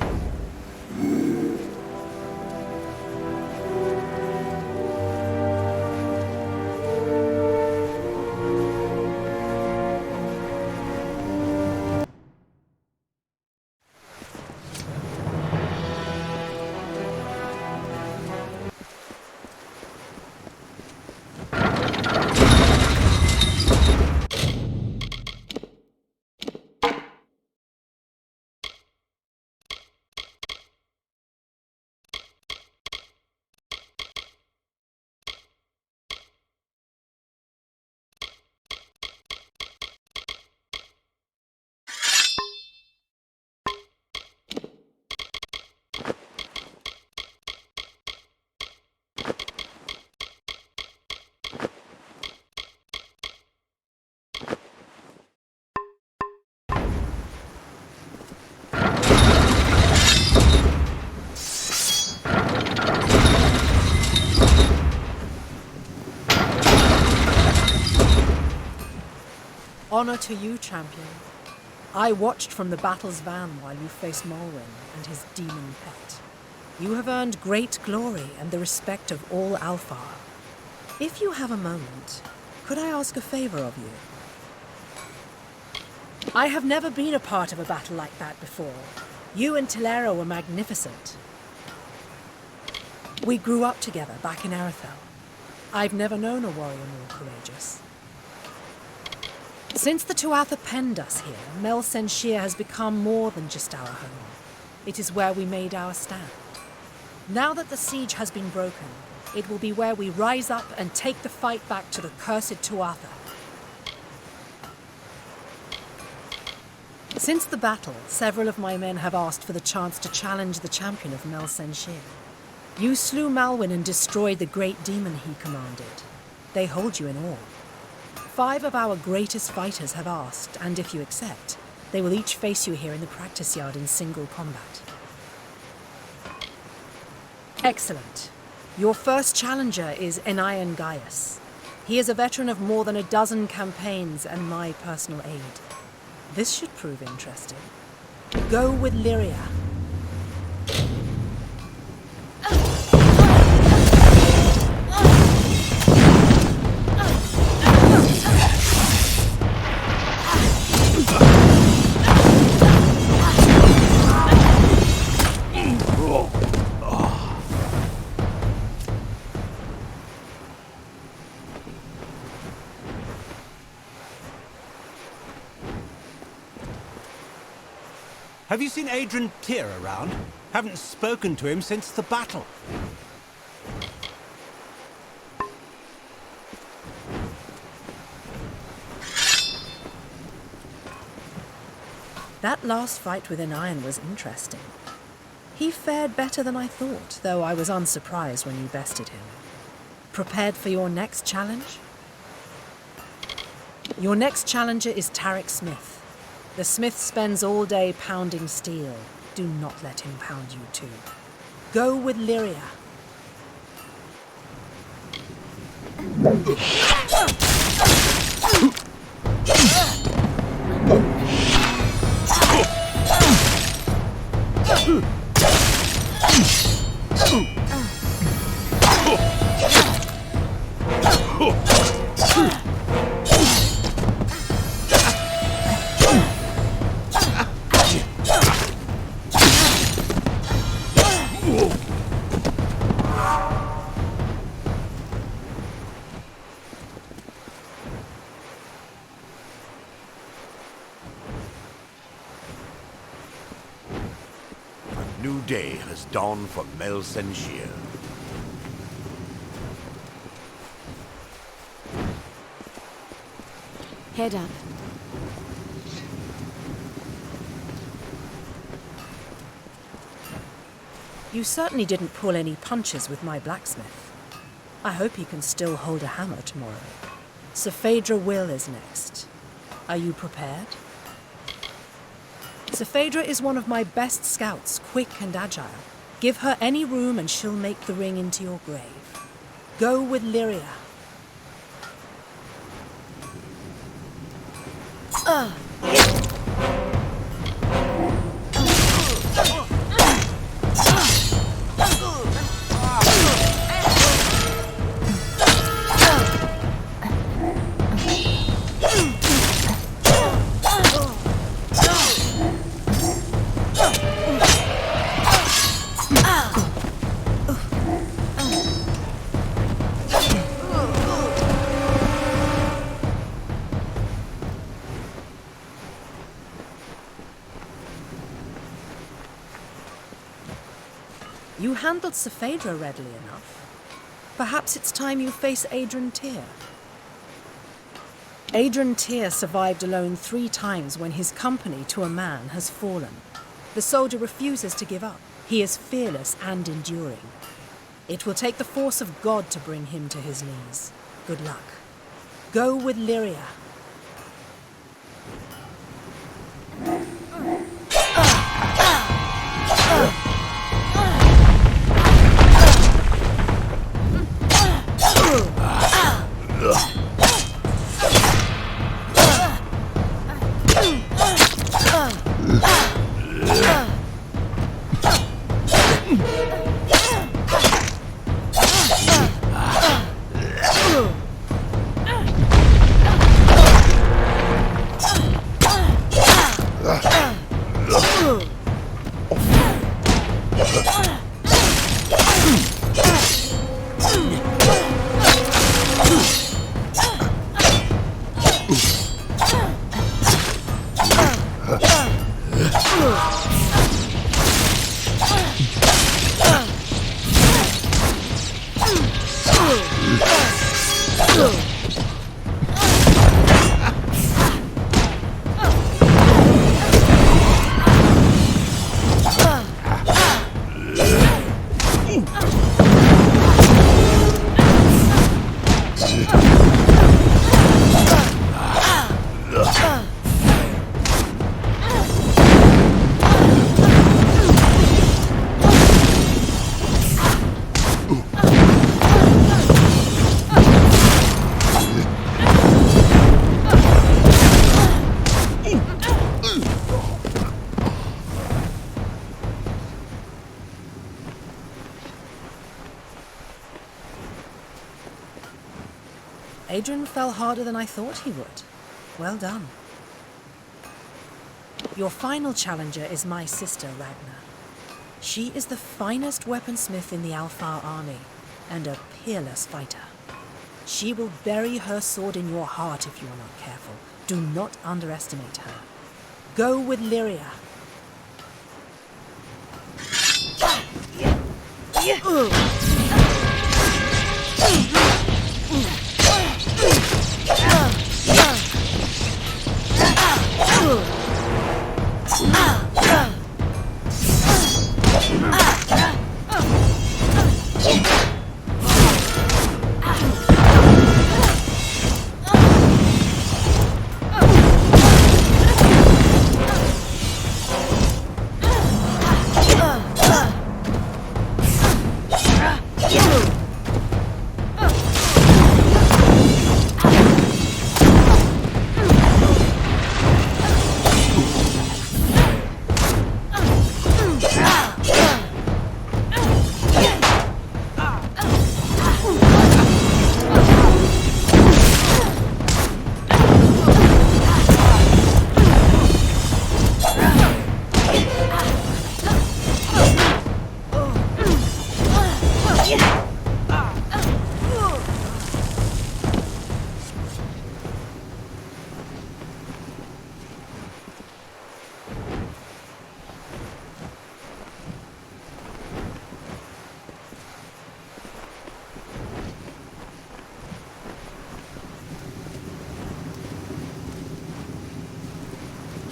honor to you, champion. I watched from the battle's van while you faced Malwyn and his demon pet. You have earned great glory and the respect of all Alfar. If you have a moment, could I ask a favor of you? I have never been a part of a battle like that before. You and Telera were magnificent. We grew up together back in Arethel. I've never known a warrior more courageous. Since the Tuatha penned us here, Mel Senshir has become more than just our home. It is where we made our stand. Now that the siege has been broken, it will be where we rise up and take the fight back to the cursed Tuatha. Since the battle, several of my men have asked for the chance to challenge the champion of Mel Senshir. You slew Malwyn and destroyed the great demon he commanded. They hold you in awe. 5 of our greatest fighters have asked, and if you accept, they will each face you here in the practice yard in single combat. Excellent. Your first challenger is Enion Gaius. He is a veteran of more than a dozen campaigns and my personal aide. This should prove interesting. Go with Lyria. Have you seen Adrian Tyr around? Haven't spoken to him since the battle. That last fight with Enion was interesting. He fared better than I thought, though I was unsurprised when you bested him. Prepared for your next challenge? Your next challenger is Tarek Smith. The smith spends all day pounding steel. Do not let him pound you too. Go with Lyria. New day has dawned for Mel Senshir. Head up. You certainly didn't pull any punches with my blacksmith. I hope he can still hold a hammer tomorrow. Sir Phaedra Will is next. Are you prepared? Sir Phaedra is one of my best scouts, quick and agile. Give her any room and she'll make the ring into your grave. Go with Lyria. You handled Sir Phaedra readily enough. Perhaps it's time you face Adrian Tyr. Adrian Tyr survived alone 3 times when his company to a man has fallen. The soldier refuses to give up. He is fearless and enduring. It will take the force of God to bring him to his knees. Good luck. Go with Lyria. Adrian fell harder than I thought he would. Well done. Your final challenger is my sister, Ragnar. She is the finest weaponsmith in the Alfar army, and a peerless fighter. She will bury her sword in your heart if you are not careful. Do not underestimate her. Go with Lyria.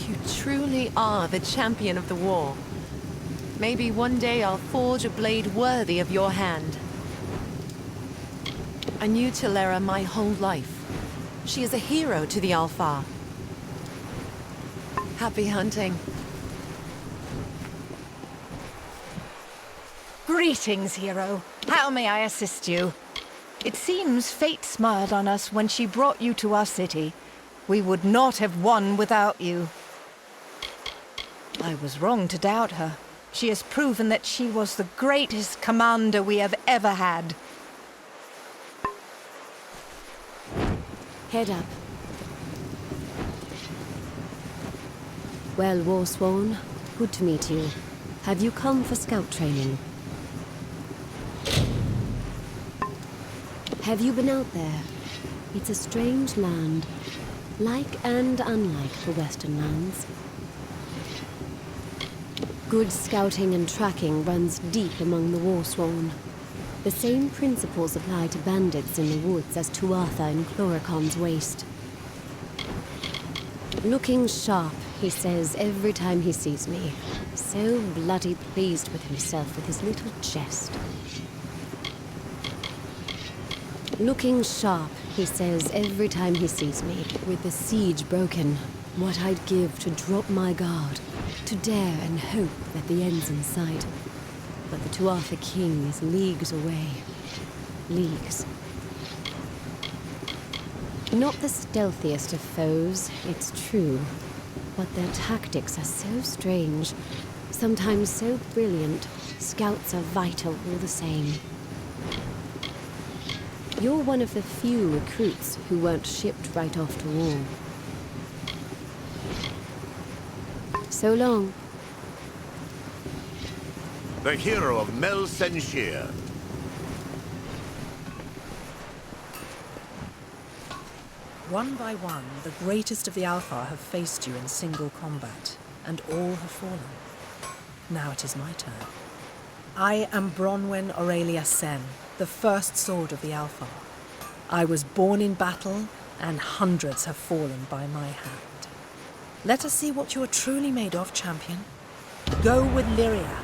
You truly are the champion of the war. Maybe one day I'll forge a blade worthy of your hand. I knew Tilera my whole life. She is a hero to the Alfar. Happy hunting. Greetings, hero. How may I assist you? It seems fate smiled on us when she brought you to our city. We would not have won without you. I was wrong to doubt her. She has proven that she was the greatest commander we have ever had. Head up. Well, Warsworn, good to meet you. Have you come for scout training? Have you been out there? It's a strange land, like and unlike the Western lands. Good scouting and tracking runs deep among the Warsworn. The same principles apply to bandits in the woods as to Arthur in Chlorocon's waste. Looking sharp, he says every time he sees me. So bloody pleased with himself with his little jest. Looking sharp, he says every time he sees me. With the siege broken, what I'd give to drop my guard, to dare and hope that the end's in sight. But the Tuatha King is leagues away. Leagues. Not the stealthiest of foes, it's true. But their tactics are so strange, sometimes so brilliant, Scouts are vital all the same. You're one of the few recruits who weren't shipped right off to war. So long. The hero of Mel Senshir. One by one, the greatest of the Alpha have faced you in single combat, and all have fallen. Now it is my turn. I am Bronwyn Aurelia Sen, the first sword of the Alpha. I was born in battle, and hundreds have fallen by my hand. Let us see what you are truly made of, champion. Go with Lyria.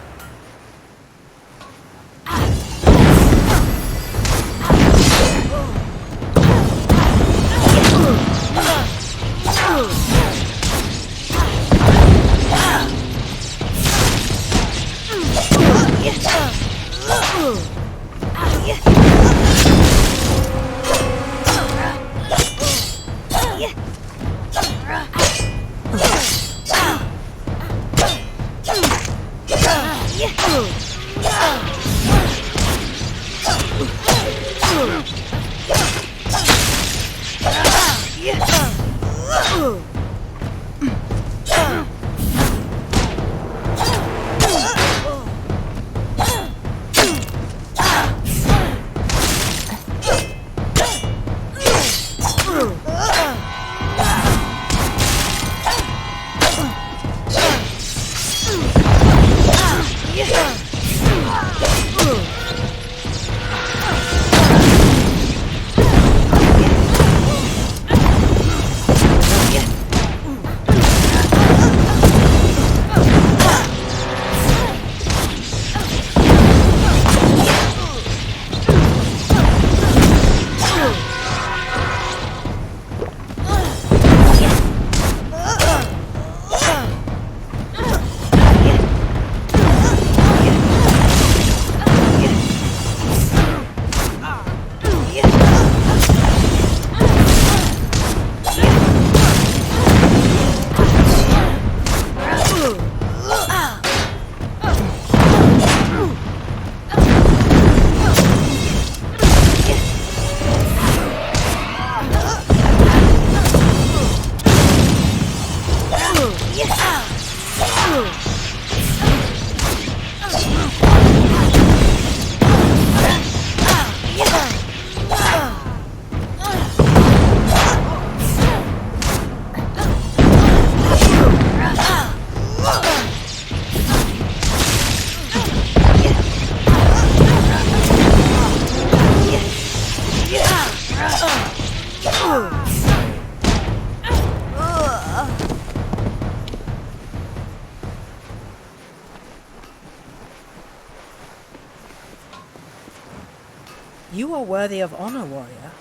You are worthy of honor, warrior.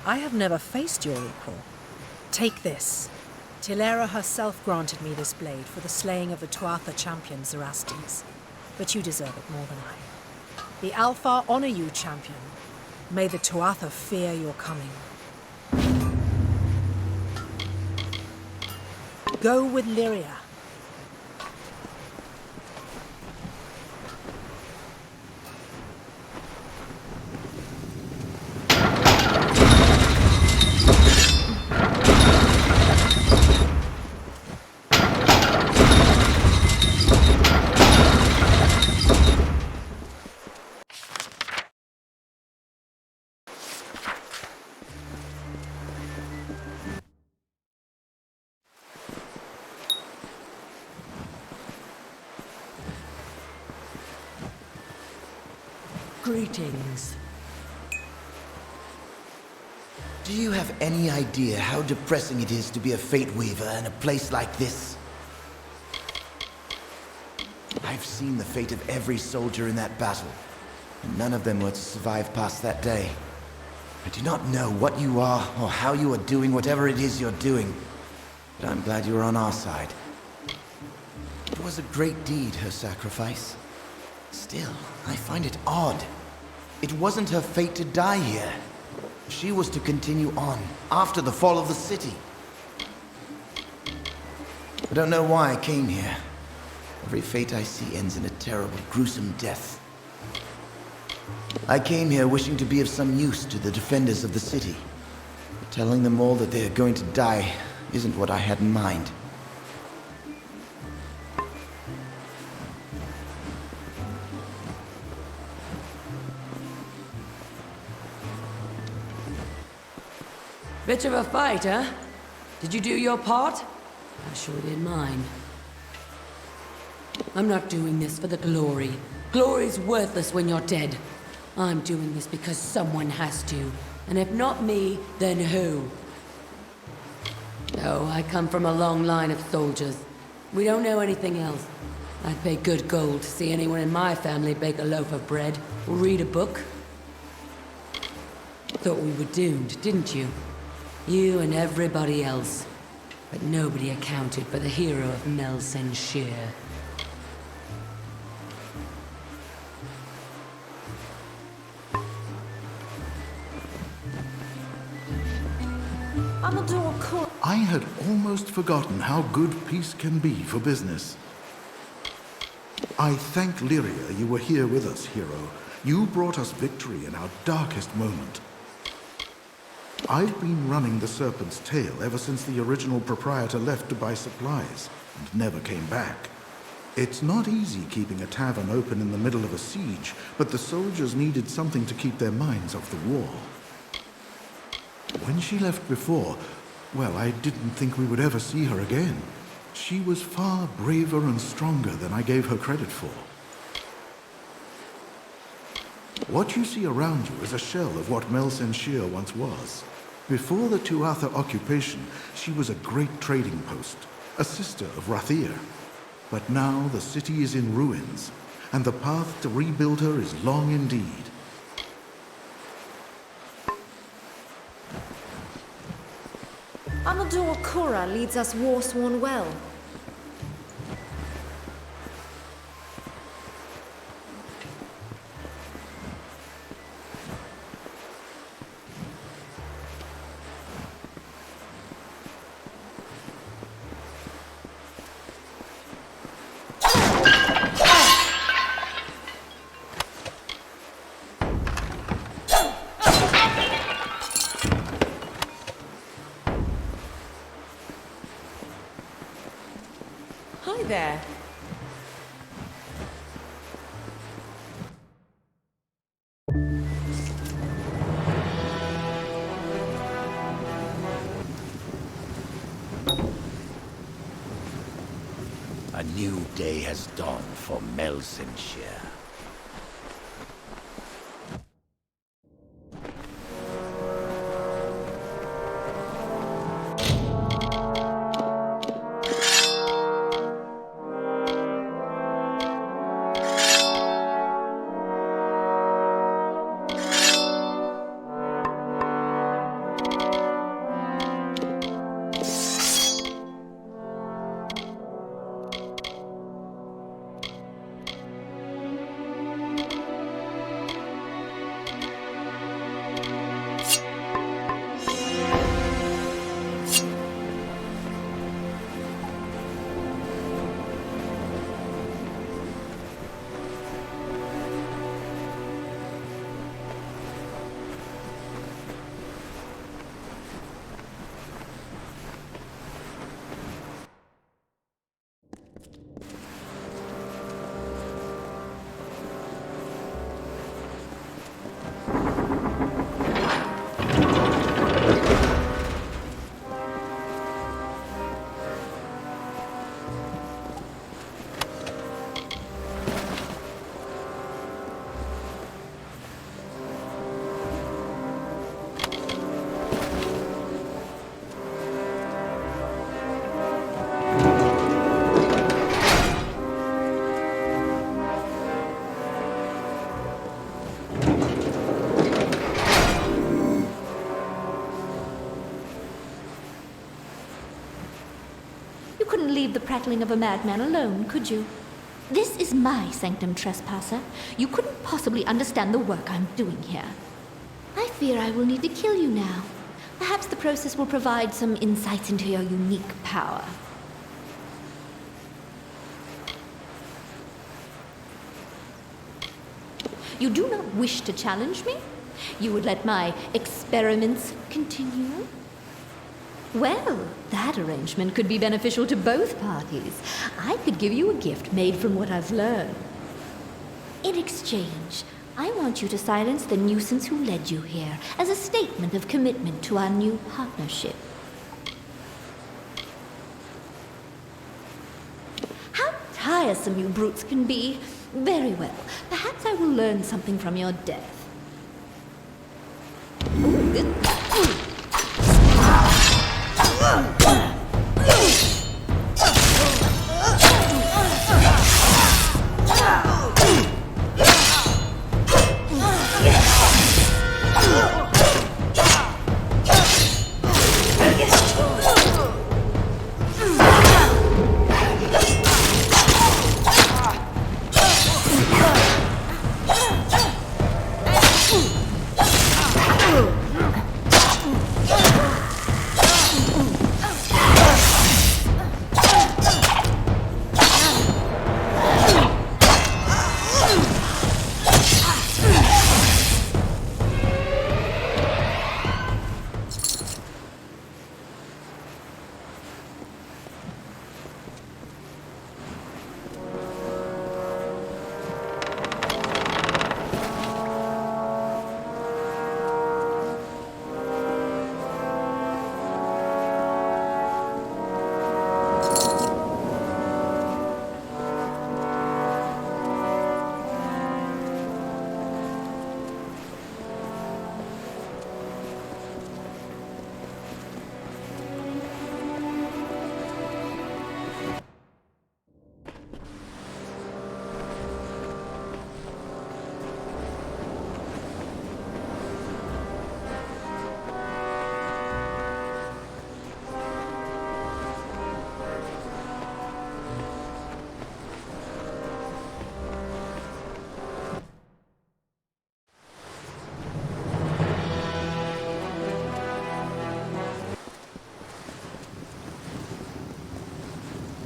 I have never faced your equal. Take this. Tilera herself granted me this blade for the slaying of the Tuatha champion Zerastes, but you deserve it more than I. The Alpha honor you, champion. May the Tuatha fear your coming. Go with Lyria. Greetings. Do you have any idea how depressing it is to be a Fate Weaver in a place like this? I've seen the fate of every soldier in that battle, and none of them were to survive past that day. I do not know what you are, or how you are doing whatever it is you're doing, but I'm glad you're on our side. It was a great deed, her sacrifice. Still, I find it odd. It wasn't her fate to die here. She was to continue on, after the fall of the city. I don't know why I came here. Every fate I see ends in a terrible, gruesome death. I came here wishing to be of some use to the defenders of the city. But telling them all that they are going to die isn't what I had in mind. Bit of a fight, huh? Did you do your part? I sure did mine. I'm not doing this for the glory. Glory's worthless when you're dead. I'm doing this because someone has to. And if not me, then who? Oh, I come from a long line of soldiers. We don't know anything else. I'd pay good gold to see anyone in my family bake a loaf of bread or read a book. Thought we were doomed, didn't you? You and everybody else. But nobody accounted for the hero of Senshir. Amalur. I had almost forgotten how good peace can be for business. I thank Lyria you were here with us, hero. You brought us victory in our darkest moment. I've been running the Serpent's Tail ever since the original proprietor left to buy supplies, and never came back. It's not easy keeping a tavern open in the middle of a siege, but the soldiers needed something to keep their minds off the war. When she left before, well, I didn't think we would ever see her again. She was far braver and stronger than I gave her credit for. What you see around you is a shell of what Senshir once was. Before the Tuatha occupation, she was a great trading post, a sister of Rathir. But now the city is in ruins, and the path to rebuild her is long indeed. Amalur Kura leads us war-sworn well. Hi there. A new day has dawned for Senshir. Leave the prattling of a madman alone, could you? This is my sanctum, trespasser. You couldn't possibly understand the work I'm doing here. I fear I will need to kill you now. Perhaps the process will provide some insights into your unique power. You do not wish to challenge me? You would let my experiments continue? Well, that arrangement could be beneficial to both parties. I could give you a gift made from what I've learned. In exchange, I want you to silence the nuisance who led you here as a statement of commitment to our new partnership. How tiresome you brutes can be. Very well. Perhaps I will learn something from your death.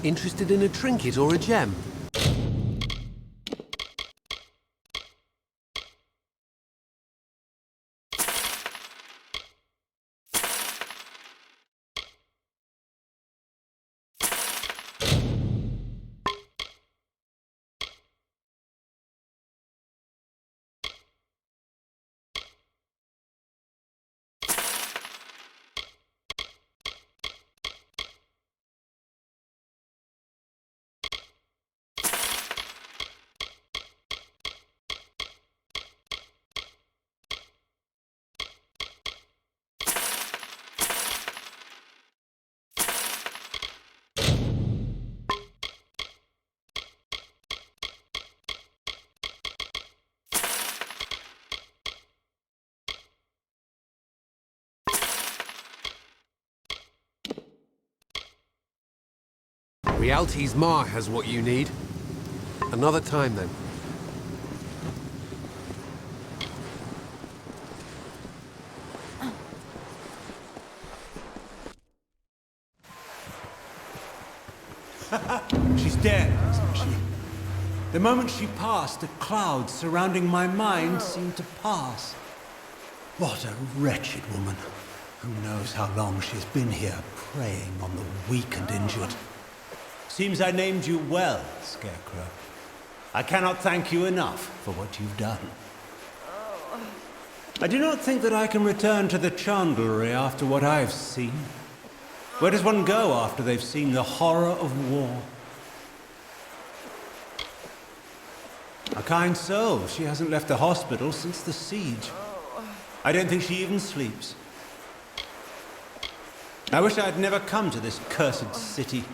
Interested in a trinket or a gem? Rialti's Ma has what you need. Another time, then. She's dead, isn't she? The moment she passed, the clouds surrounding my mind seemed to pass. What a wretched woman. Who knows how long she's been here, preying on the weak and injured. Seems I named you well, Scarecrow. I cannot thank you enough for what you've done. I do not think that I can return to the Chandlery after what I've seen. Where does one go after they've seen the horror of war? A kind soul. She hasn't left the hospital since the siege. I don't think she even sleeps. I wish I had never come to this cursed city.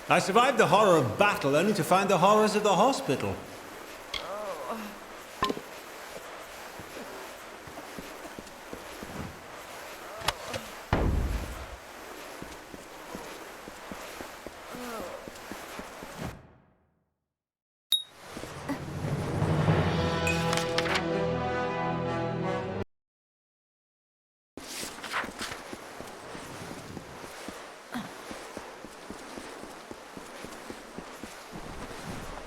I survived the horror of battle only to find the horrors of the hospital.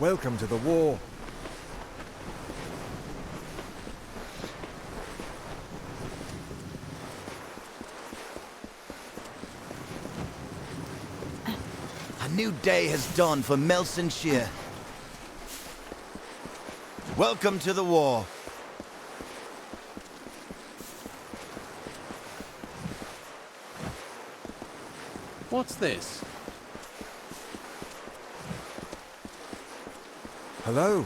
Welcome to the war. new day has dawned for Mel Senshir. Welcome to the war. What's this? Hello?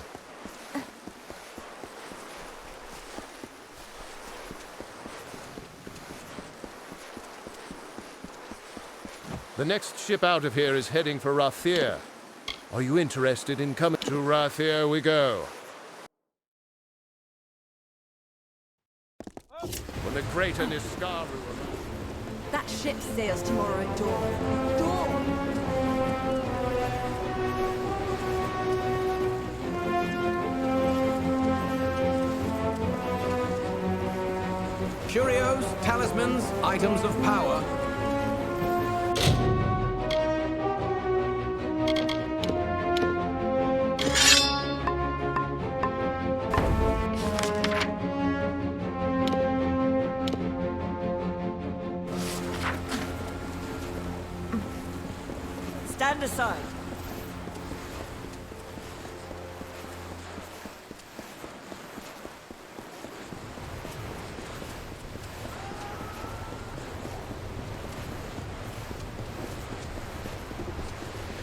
The next ship out of here is heading for Rathir. Are you interested in coming to Rathir? We go. When the greater Niskaru... That ship sails tomorrow at dawn. Dawn! Curios, talismans, items of power. Stand aside.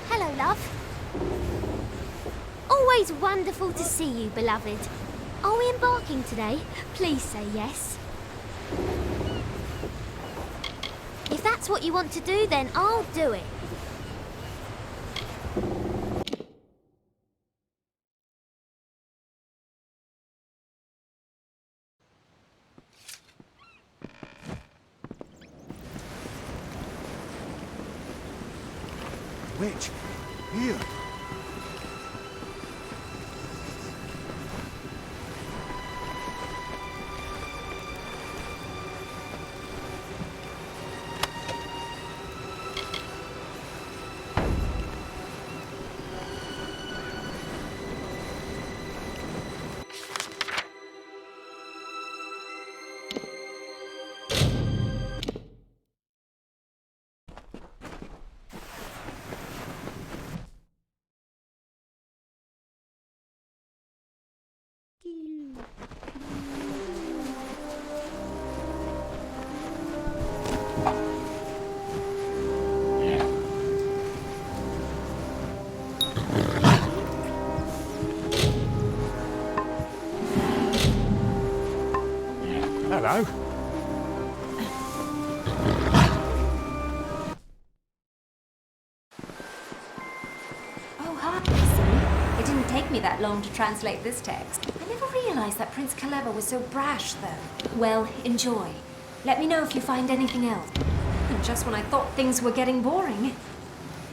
Hello, love. Always wonderful to see you, beloved. Are we embarking today? Please say yes. If that's what you want to do, then I'll do it. Witch, here. Hello. Oh, hi. See? It didn't take me that long to translate this text. I never realized that Prince Kaleva was so brash, though. Well, enjoy. Let me know if you find anything else. And just when I thought things were getting boring.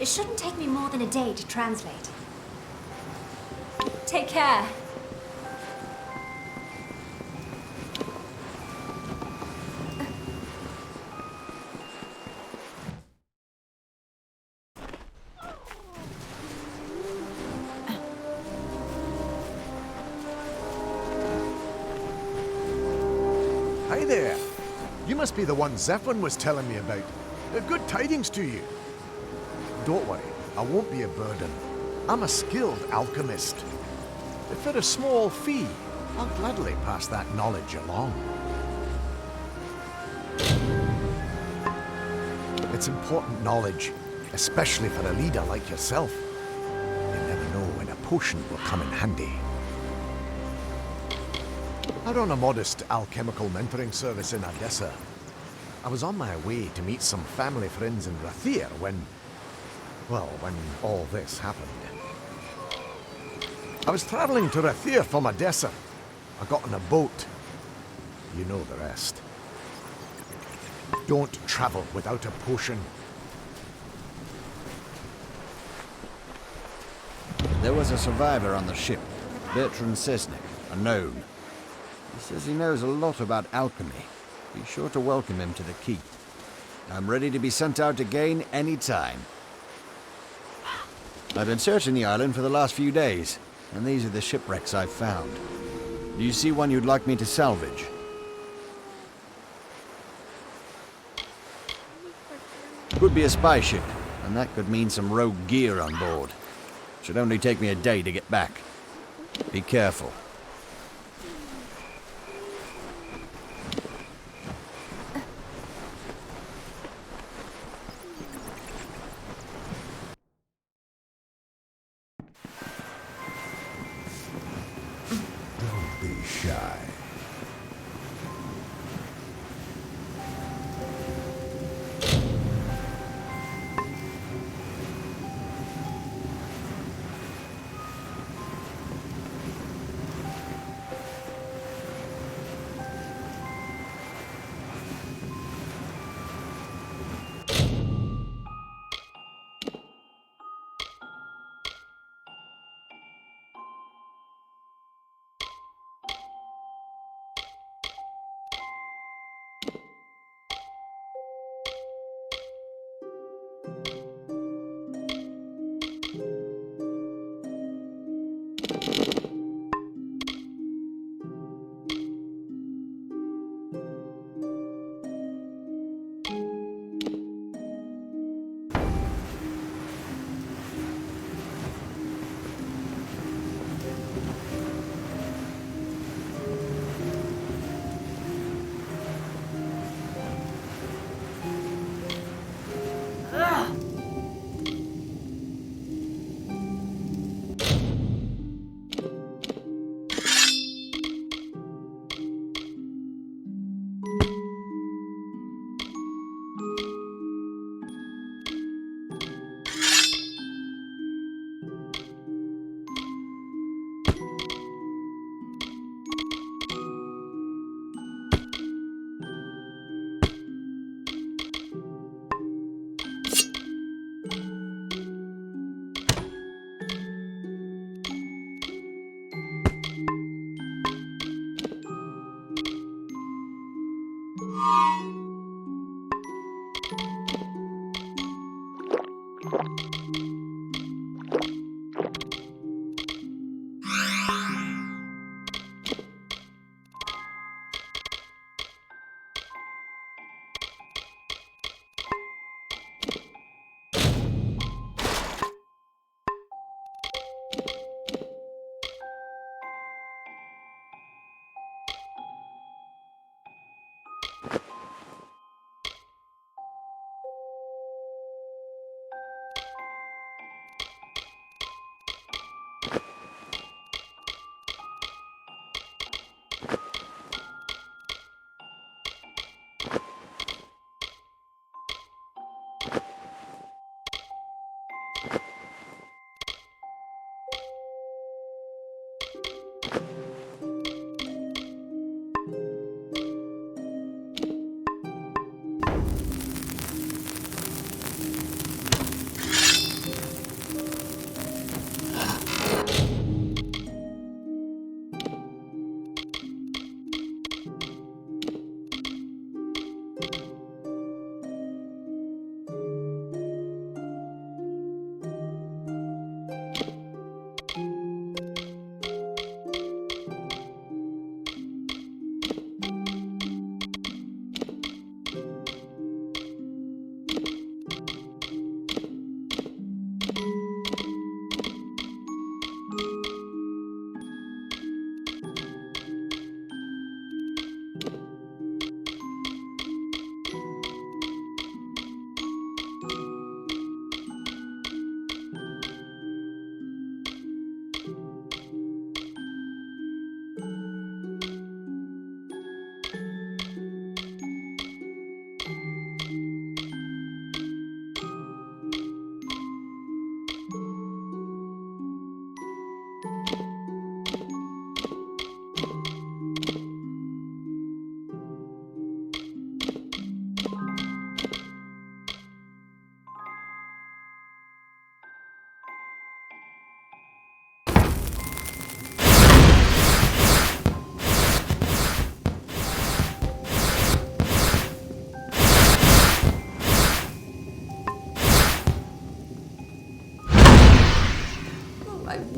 It shouldn't take me more than a day to translate. Take care. Hi there. You must be the one Zephlin was telling me about. Good tidings to you. Don't worry, I won't be a burden. I'm a skilled alchemist. If for a small fee, I'll gladly pass that knowledge along. It's important knowledge, especially for a leader like yourself. You never know when a potion will come in handy. I run a modest alchemical mentoring service in Odessa. I was on my way to meet some family friends in Rathir when all this happened. I was traveling to Rathir from Odessa. I got on a boat. You know the rest. Don't travel without a potion. There was a survivor on the ship, Bertrand Sesnick, a gnome. He says he knows a lot about alchemy. Be sure to welcome him to the keep. I'm ready to be sent out again any time. I've been searching the island for the last few days, and these are the shipwrecks I've found. Do you see one you'd like me to salvage? Could be a spy ship. and that could mean some rogue gear on board. Should only take me a day to get back. Be careful. Don't be shy.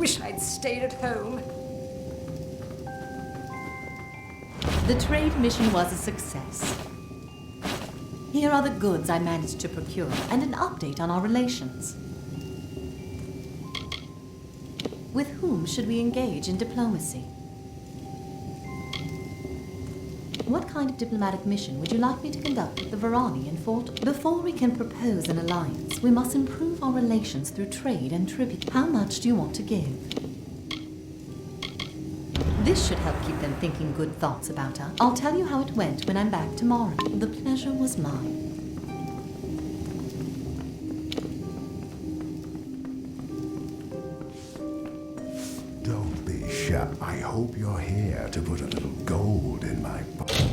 wish I'd stayed at home. The trade mission was a success. Here are the goods I managed to procure, and an update on our relations. With whom should we engage in diplomacy? What kind of diplomatic mission would you like me to conduct with the Varani in Fort? Before we can propose an alliance, we must improve our relations through trade and tribute. How much do you want to give? This should help keep them thinking good thoughts about us. I'll tell you how it went when I'm back tomorrow. The pleasure was mine. Don't be shy. I hope you're here to put a little gold in my pocket.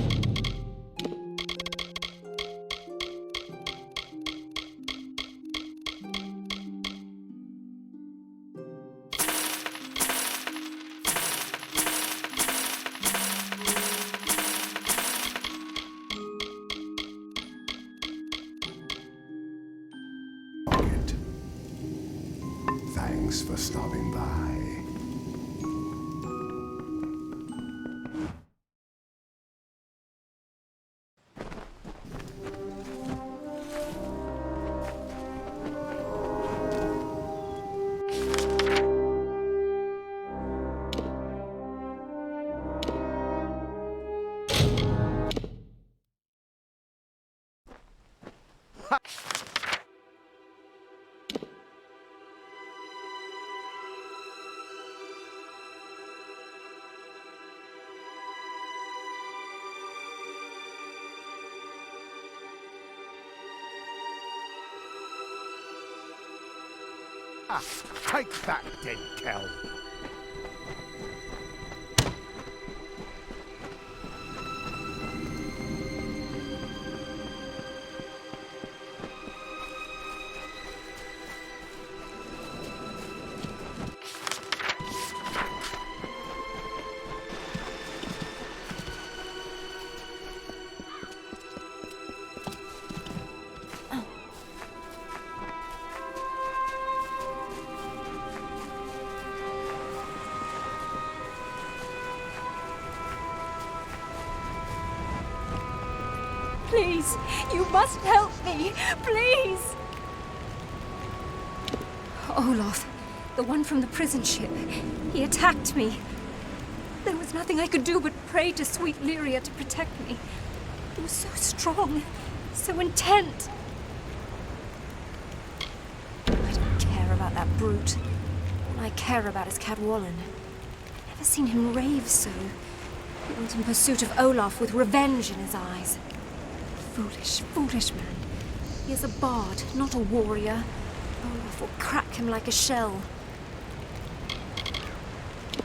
Thanks for stopping by. Take that, dead cow! Please, you must help me. Please! Olaf, the one from the prison ship. He attacked me. There was nothing I could do but pray to sweet Lyria to protect me. He was so strong, so intent. I don't care about that brute. All I care about is Cadwallon. I've never seen him rave so. He went in pursuit of Olaf with revenge in his eyes. Foolish, foolish man. He is a bard, not a warrior. Olaf will crack him like a shell.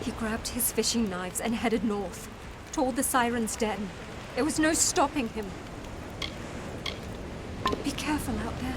He grabbed his fishing knives and headed north, toward the Siren's Den. There was no stopping him. Be careful out there.